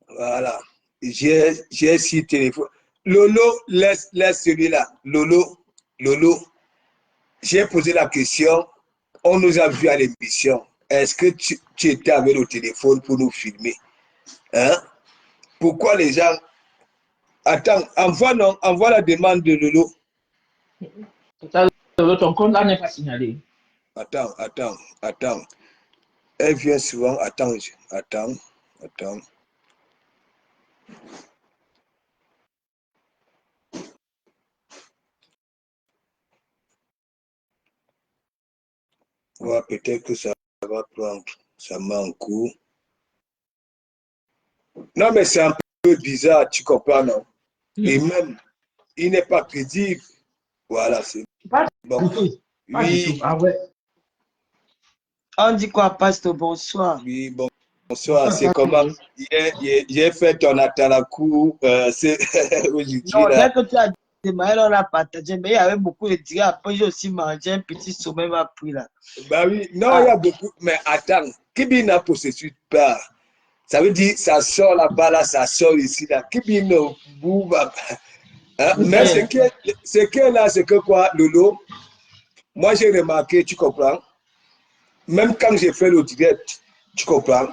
Voilà. J'ai 6 téléphones. Lolo, laisse celui-là. Lolo, j'ai posé la question. On nous a vu à l'émission. Est-ce que tu étais avec le téléphone pour nous filmer? Hein? Pourquoi les gens... Attends, envoie la demande de Lolo. Ton compte là n'est pas signalé. Attends. Elle vient souvent. Attends. Ouais, peut-être que ça va prendre. Ça met en cours. Non, mais c'est un peu bizarre, tu comprends, non? Et même, il n'est pas crédible. Voilà, c'est Pas bon. du tout. Pas du tout. Oui, Ah ouais. On dit quoi, Pasteur? Bonsoir. oui, bonsoir. C'est comment? J'ai fait ton atalakou aujourd'hui Non, là. dès que tu as démarré, on a partagé, mais il y avait beaucoup de tirés. Après, j'ai aussi mangé un petit sommeil m'a pris là. Bah oui, non, il y a beaucoup. Mais attends, Kibi n'a possède pas. Ça veut dire, ça sort là-bas, là, ça sort ici, là. Kibi ne bouge pas. Hein? Mais ce que là, c'est que quoi, Lolo? Moi, j'ai remarqué, tu comprends? Même quand j'ai fait le direct, tu comprends?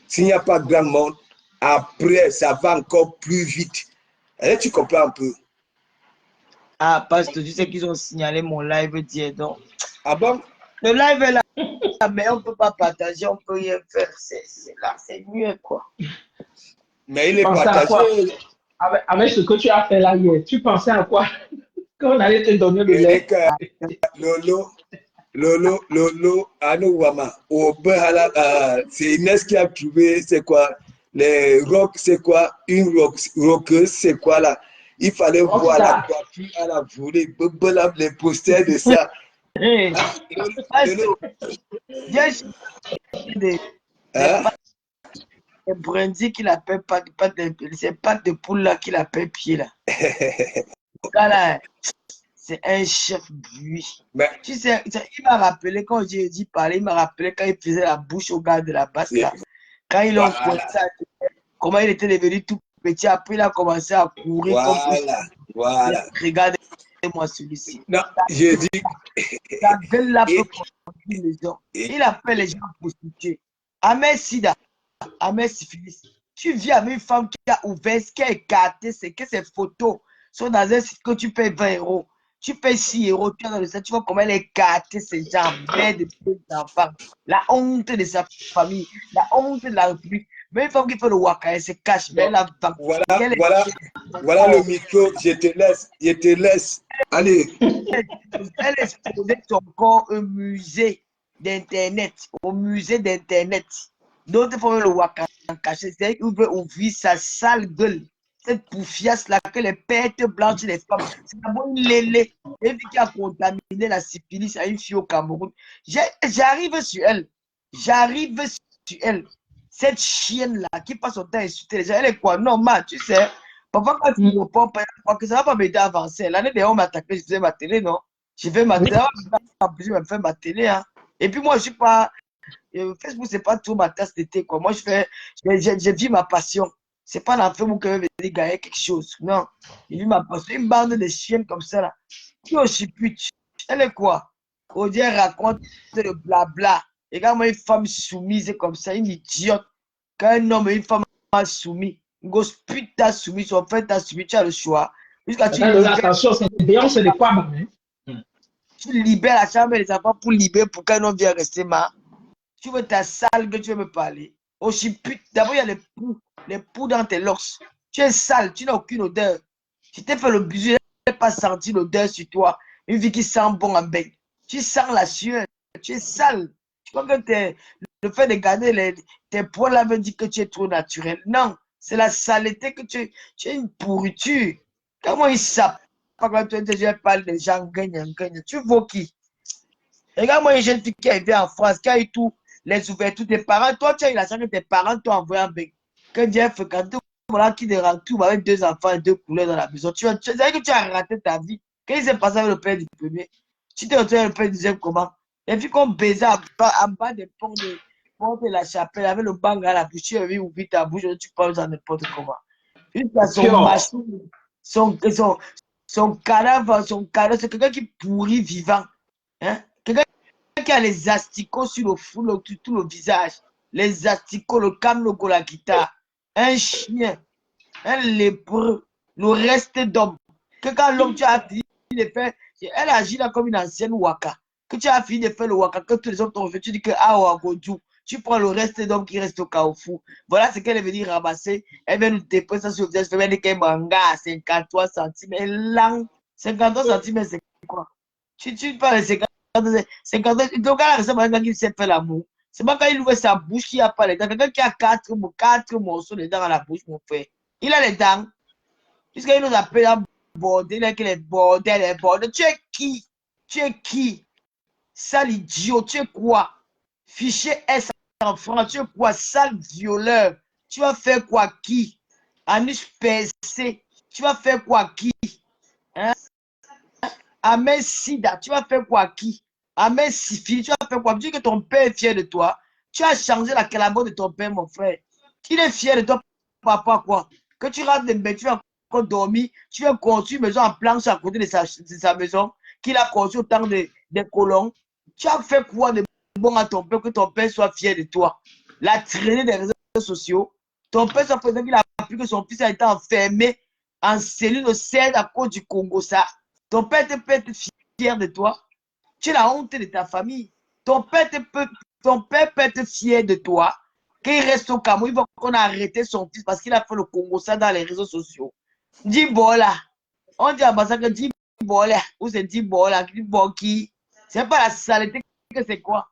S'il n'y a pas grand monde, après, ça va encore plus vite. Et tu comprends un peu? Ah, Pasteur, tu sais qu'ils ont signalé mon live d'hier, donc. Ah bon? Le live est là, mais on ne peut pas partager, on ne peut rien faire. C'est là, c'est mieux, quoi. Mais il est Pensez à quoi? partagé. Avec ce que tu as fait là hier, tu pensais à quoi? Qu'on allait te donner le lait. Lolo, Anouama, c'est Inès qui a trouvé, c'est quoi? Les rocs, c'est quoi? Une rockeuse, c'est quoi là? Il fallait voir la coiffure à la volée, les posters de ça. Hey. Lolo. Les brindilles qu'il appelle pas c'est pas de poule là qu'il appelle pied là. Là, c'est un chef bruit. Mais, Tu sais, il m'a rappelé quand j'ai dit parler, il m'a rappelé quand il faisait la bouche au gars de la basse là. Quand ils l'ont voilà, commencé comment il était devenu tout petit, après il a commencé à courir comme voilà. regardez-moi celui-ci. Non, j'ai dit, La gueule là peut et, conduire les gens. et, Il appelle les gens prostituées. Ahmed Sida, Ahmed Syphilis. Tu viens avec une femme qui a ouvert, qui a écarté, c'est que ses photos sont dans un site que tu payes 20 euros. Tu payes 6 euros, tu es dans le site, tu vois comment elle a écarté ces gens, mère de deux enfants. La honte de sa famille, la honte de la République. Mais une femme qui fait le waka, elle se cache, mais elle a voilà le micro, je te laisse. Allez, elle exposait son corps au musée d'Internet, au musée d'Internet. D'autres font le waka caché, c'est qu'il veut ouvrir sa sale gueule. Cette poufiasse là que les pètes blanches les femmes. C'est d'abord une lélé. Une fille qui a contaminé la syphilis à une fille au Cameroun. J'arrive sur elle. J'arrive sur elle. Cette chienne là qui passe son temps à insulter les gens, elle est quoi? Normal, tu sais. Papa, quand tu me réponds, que ça va pas m'aider à avancer. L'année dernière, on m'a attaqué, je faisais ma télé, non? Je fais ma télé, je vais faire ma télé. Hein. Et puis moi, je suis pas. Facebook, c'est pas tout ma tasse d'été, quoi. Moi, je vis ma passion. C'est pas l'enfer où je vais venir gagner quelque chose. Non. Je vis ma passion. Une bande de chiens comme ça, là. Qui aussi pute. Elle est quoi? Odier raconte le blabla. Et quand moi, une femme soumise comme ça, une idiote. Quand un homme et une femme soumis, une grosse pute t'a soumis, son frère t'a soumis, tu as le choix. Jusqu'à tu attention, c'est Béon, c'est de quoi, tu libères la chambre et les enfants pour libérer pour qu'un homme vienne rester mal. Tu veux ta sale que tu veux me parler. Aussi pute. D'abord, il y a les poux dans tes locks. Tu es sale, tu n'as aucune odeur. Si tu fait le bisou, je n'ai pas senti l'odeur sur toi. Une vie qui sent bon en bec. Tu sens la sueur. Tu es sale. Tu crois que le fait de garder tes poils là veut dire que tu es trop naturel. Non, c'est la saleté que tu es une pourriture. Comment ils savent pas quand tu parles des gens gagnent. Tu vaux qui? Regarde-moi une jeune fille qui est arrivée en France, qui a eu tout, les ouvertures des parents. Toi, tu as eu la chance que tes parents t'ont envoyé un bec. Que Dieu a fréquenté, voilà, qui te rend tout avec 2 enfants et 2 couleurs dans la maison. Tu sais que tu as raté ta vie. Qu'est-ce qui s'est passé avec le père du premier? Tu t'es retrouvé avec le père du deuxième comment? Les filles qu'on baisait en bas des ponts de la chapelle avec le bang à la bouche. Tu as vu ouvrir ta bouche, tu parles dans n'importe comment. Jusqu'à son machin, son cadavre, c'est quelqu'un qui pourrit vivant. Hein? Quelqu'un qui a les asticots sur tout le visage. Les asticots, le camlogo, la guitare. Un chien, un lépreux, le reste d'homme. Que quand l'homme, tu as fini de faire, elle agit là comme une ancienne waka. Que tu as fini de faire le waka, que tous les autres ont fait, tu dis que ah, wagodou. Tu prends le reste d'homme qui reste au Carrefour. Voilà ce qu'elle est venue ramasser. Elle vient nous déposer ça sur le visage. Elle vient dire qu'elle manga à 53 centimes. Elle langue. 53 centimes, c'est quoi? Tu parles de 53 centimes. Donc, elle ressemble à un gars qui sait faire l'amour. C'est pas quand il ouvre sa bouche qu'il n'y a pas les dents. Quelqu'un qui a 4 morceaux de dents à la bouche, mon frère. Il a les dents. Puisqu'il nous appelle un bordel, avec les bordels. Tu es qui? Tu es qui? Sale idiot. Tu es quoi? Fichier S en France. Tu es quoi? Sale violeur. Tu vas faire quoi qui? Anus percé. Tu vas faire quoi qui? Hein? Ahmed Sida. Tu vas faire quoi qui? Ahmed Syphilis. Tu vas faire quoi? Tu dis que ton père est fier de toi. Tu as changé la calabash de ton père, mon frère. Il est fier de toi par rapport à quoi? Que tu rentres de bain, tu vas encore dormir, tu vas construire une maison en planche à côté de sa maison qu'il a construit au temps des colons. Tu as fait quoi de bon à ton père que ton père soit fier de toi? La traînée des réseaux sociaux. Ton père soit présent qu'il a appris que son fils a été enfermé en cellule de serre à cause du Congo. Ça. Ton père peut être fier de toi. Tu es la honte de ta famille. Ton père peut être fier de toi. Qu'il reste au Cameroun, il va qu'on a arrêté son fils parce qu'il a fait le Congo ça dans les réseaux sociaux. Dis bola. On dit à Bassaka, dis bola. Ou c'est dis bola. Dis boki. C'est pas la saleté que c'est quoi?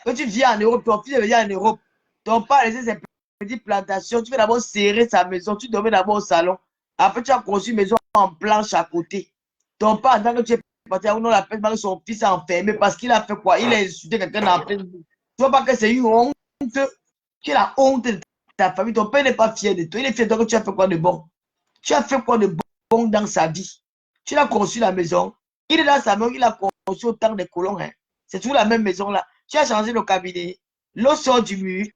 Quand tu viens en Europe, ton fils vient en Europe. Ton père a laissé ses petites plantations. Tu fais d'abord serrer sa maison. Tu dormais d'abord au salon. Après, tu as construit une maison en planche à côté. Ton père, en tant que tu es parti, on l'appelle parce que son fils est enfermé parce qu'il a fait quoi? Il a insulté quelqu'un en pleine vie. Tu vois pas que c'est une honte? Tu es la honte de ta famille. Ton père n'est pas fier de toi. Il est fier de toi que tu as fait quoi de bon? Tu as fait quoi de bon dans sa vie? Tu l'as conçu la maison. Il est dans sa maison, il a conçu autant de colons. Hein. C'est toujours la même maison là. Tu as changé le cabinet. L'eau sort du mur.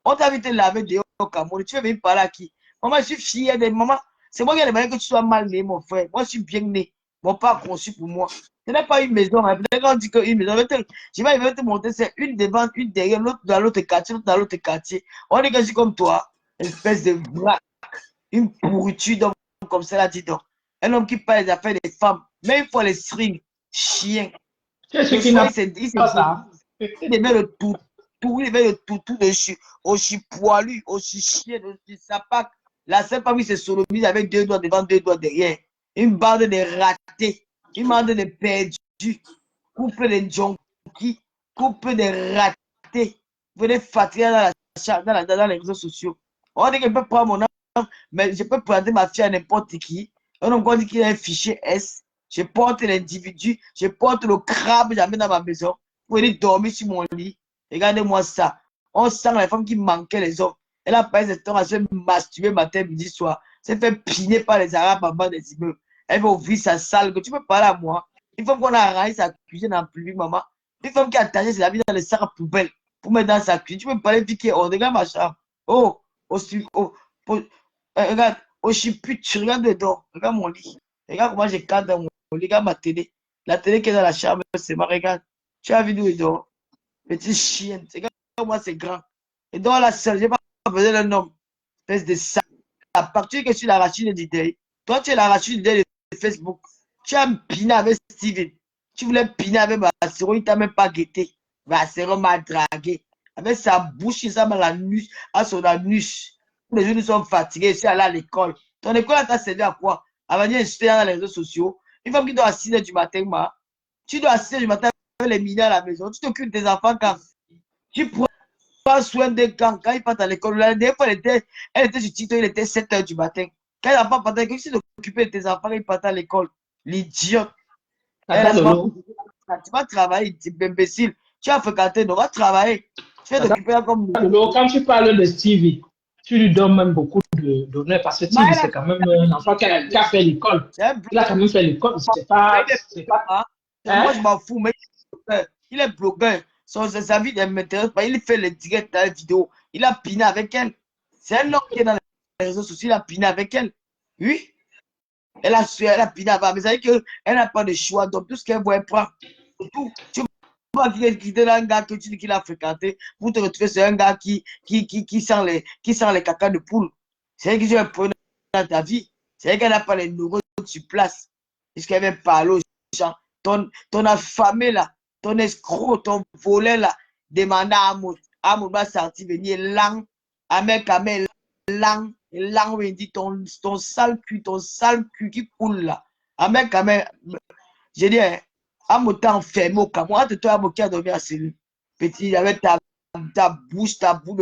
On t'a vu te laver dehors au Cameroun. Tu veux venir parler à qui? Maman, je suis fière de maman. C'est moi qui ai demandé que tu sois mal né, mon frère. Moi, je suis bien né. Mon père conçu pour moi. Ce n'est pas une maison. Hein. Quand on dit qu'une maison, je vais te montrer, c'est une devant, une derrière, l'autre dans l'autre quartier, l'autre dans l'autre quartier. On est quasi comme toi, une espèce de vrac, une pourriture d'homme comme ça, là, dis donc. Un homme qui parle des affaires des femmes, même pour les strings, chien. C'est ce Le qui soir, n'a pas ça. il aimait le tout, il aimait le tout dessus, aussi poilu, aussi chien, aussi sapac. La seule femme qui se sodomise avec 2 doigts devant, 2 doigts derrière. Une bande de ratés, une bande de perdus, couple de junkies, couple de ratés. Vous venez fatiguer dans les réseaux sociaux. On dit que je peux prendre mon âme, mais je peux présenter ma fille à n'importe qui. On a dit qu'il y a un fichier S. Je porte l'individu, je porte le crabe, j'amène dans ma maison. Vous venez dormir sur mon lit. Regardez-moi ça. On sent la femme qui manquait les hommes. Elle a passé ce temps à se masturber matin, midi, soir. Se fait piner par les Arabes en bas des immeubles. Elle va ouvrir sa salle. Que tu peux parler à moi. Une femme qu'on a arrangé sa cuisine en public, maman. Une femme qui a attaché sa vie dans les sacs à poubelle pour mettre dans sa cuisine. Tu peux parler piquer. Oh, regarde ma chambre. Oh, regarde. Oh, je suis pute. Tu regardes dedans. Regarde mon lit. Regarde comment j'ai cadre dans mon lit. Regarde ma télé. La télé qui est dans la chambre, c'est ma. Regarde. Tu as vu d'où il dort. Petit chien. Regarde moi, c'est grand. Et dans la salle, je n'ai pas besoin d'un homme. Espèce de ça. À partir que tu es la racine d'idée. Toi, tu es la racine d'idée de Facebook. Tu as piné avec Steven. Tu voulais piner avec Bassero, il ne t'a même pas guetté. Bassero m'a dragué. Avec sa bouche, il s'est mis la nuit, à son anus. Les gens nous sont fatigués, c'est aller à l'école. Ton école t'a servi à quoi? À venir insulter dans les réseaux sociaux. Une femme qui doit à 6 h du matin, tu dois à 6 h du matin avec les mineurs à la maison. Tu t'occupes des enfants quand tu prends soin de quand ils partent à l'école. La dernière fois, elle était sur TikTok, il était 7 h du matin. Quand les enfants partent, que tu t'occupes de tes enfants, ils partent à l'école. L'idiote. Tu vas travailler, imbécile. Tu as fréquenté, on va travailler. Tu vas t'occuper comme. Quand tu parles de Stevie, tu lui donnes même beaucoup d'honneur parce que Stevie, c'est quand même un enfant qui a fait l'école. Il a quand même fait l'école. C'est pas. Moi, je m'en fous, mais il est blogueur. Sa vie ne m'intéresse pas. Il fait les directs dans les vidéos. Il a piné avec elle. C'est un homme qui est dans les réseaux sociaux. Il a piné avec elle. Oui. Elle a piné avant. Mais ça veut dire qu'elle n'a pas de choix. Donc, tout ce qu'elle voit, elle prend. Tout. Tu vas quitter un gars que tu dis qu'il a fréquenté pour te retrouver sur un gars qui sent les cacas de poule. C'est elle qui a pris dans ta vie. C'est elle qui n'a pas les neurones sur place. Puisqu'elle vient parler aux gens. Ton affamé là, ton escroc, ton volet là, demande à Amoud. Amoud va sortir, venir lang. Amek, lang. Lang, on dit ton sale cul qui coule là. Amek, j'ai dit, Amoud t'a enfermé au Cameroun. Toi, Amoud qui a dormi à cellule. Petit, avec ta bouche, ta boule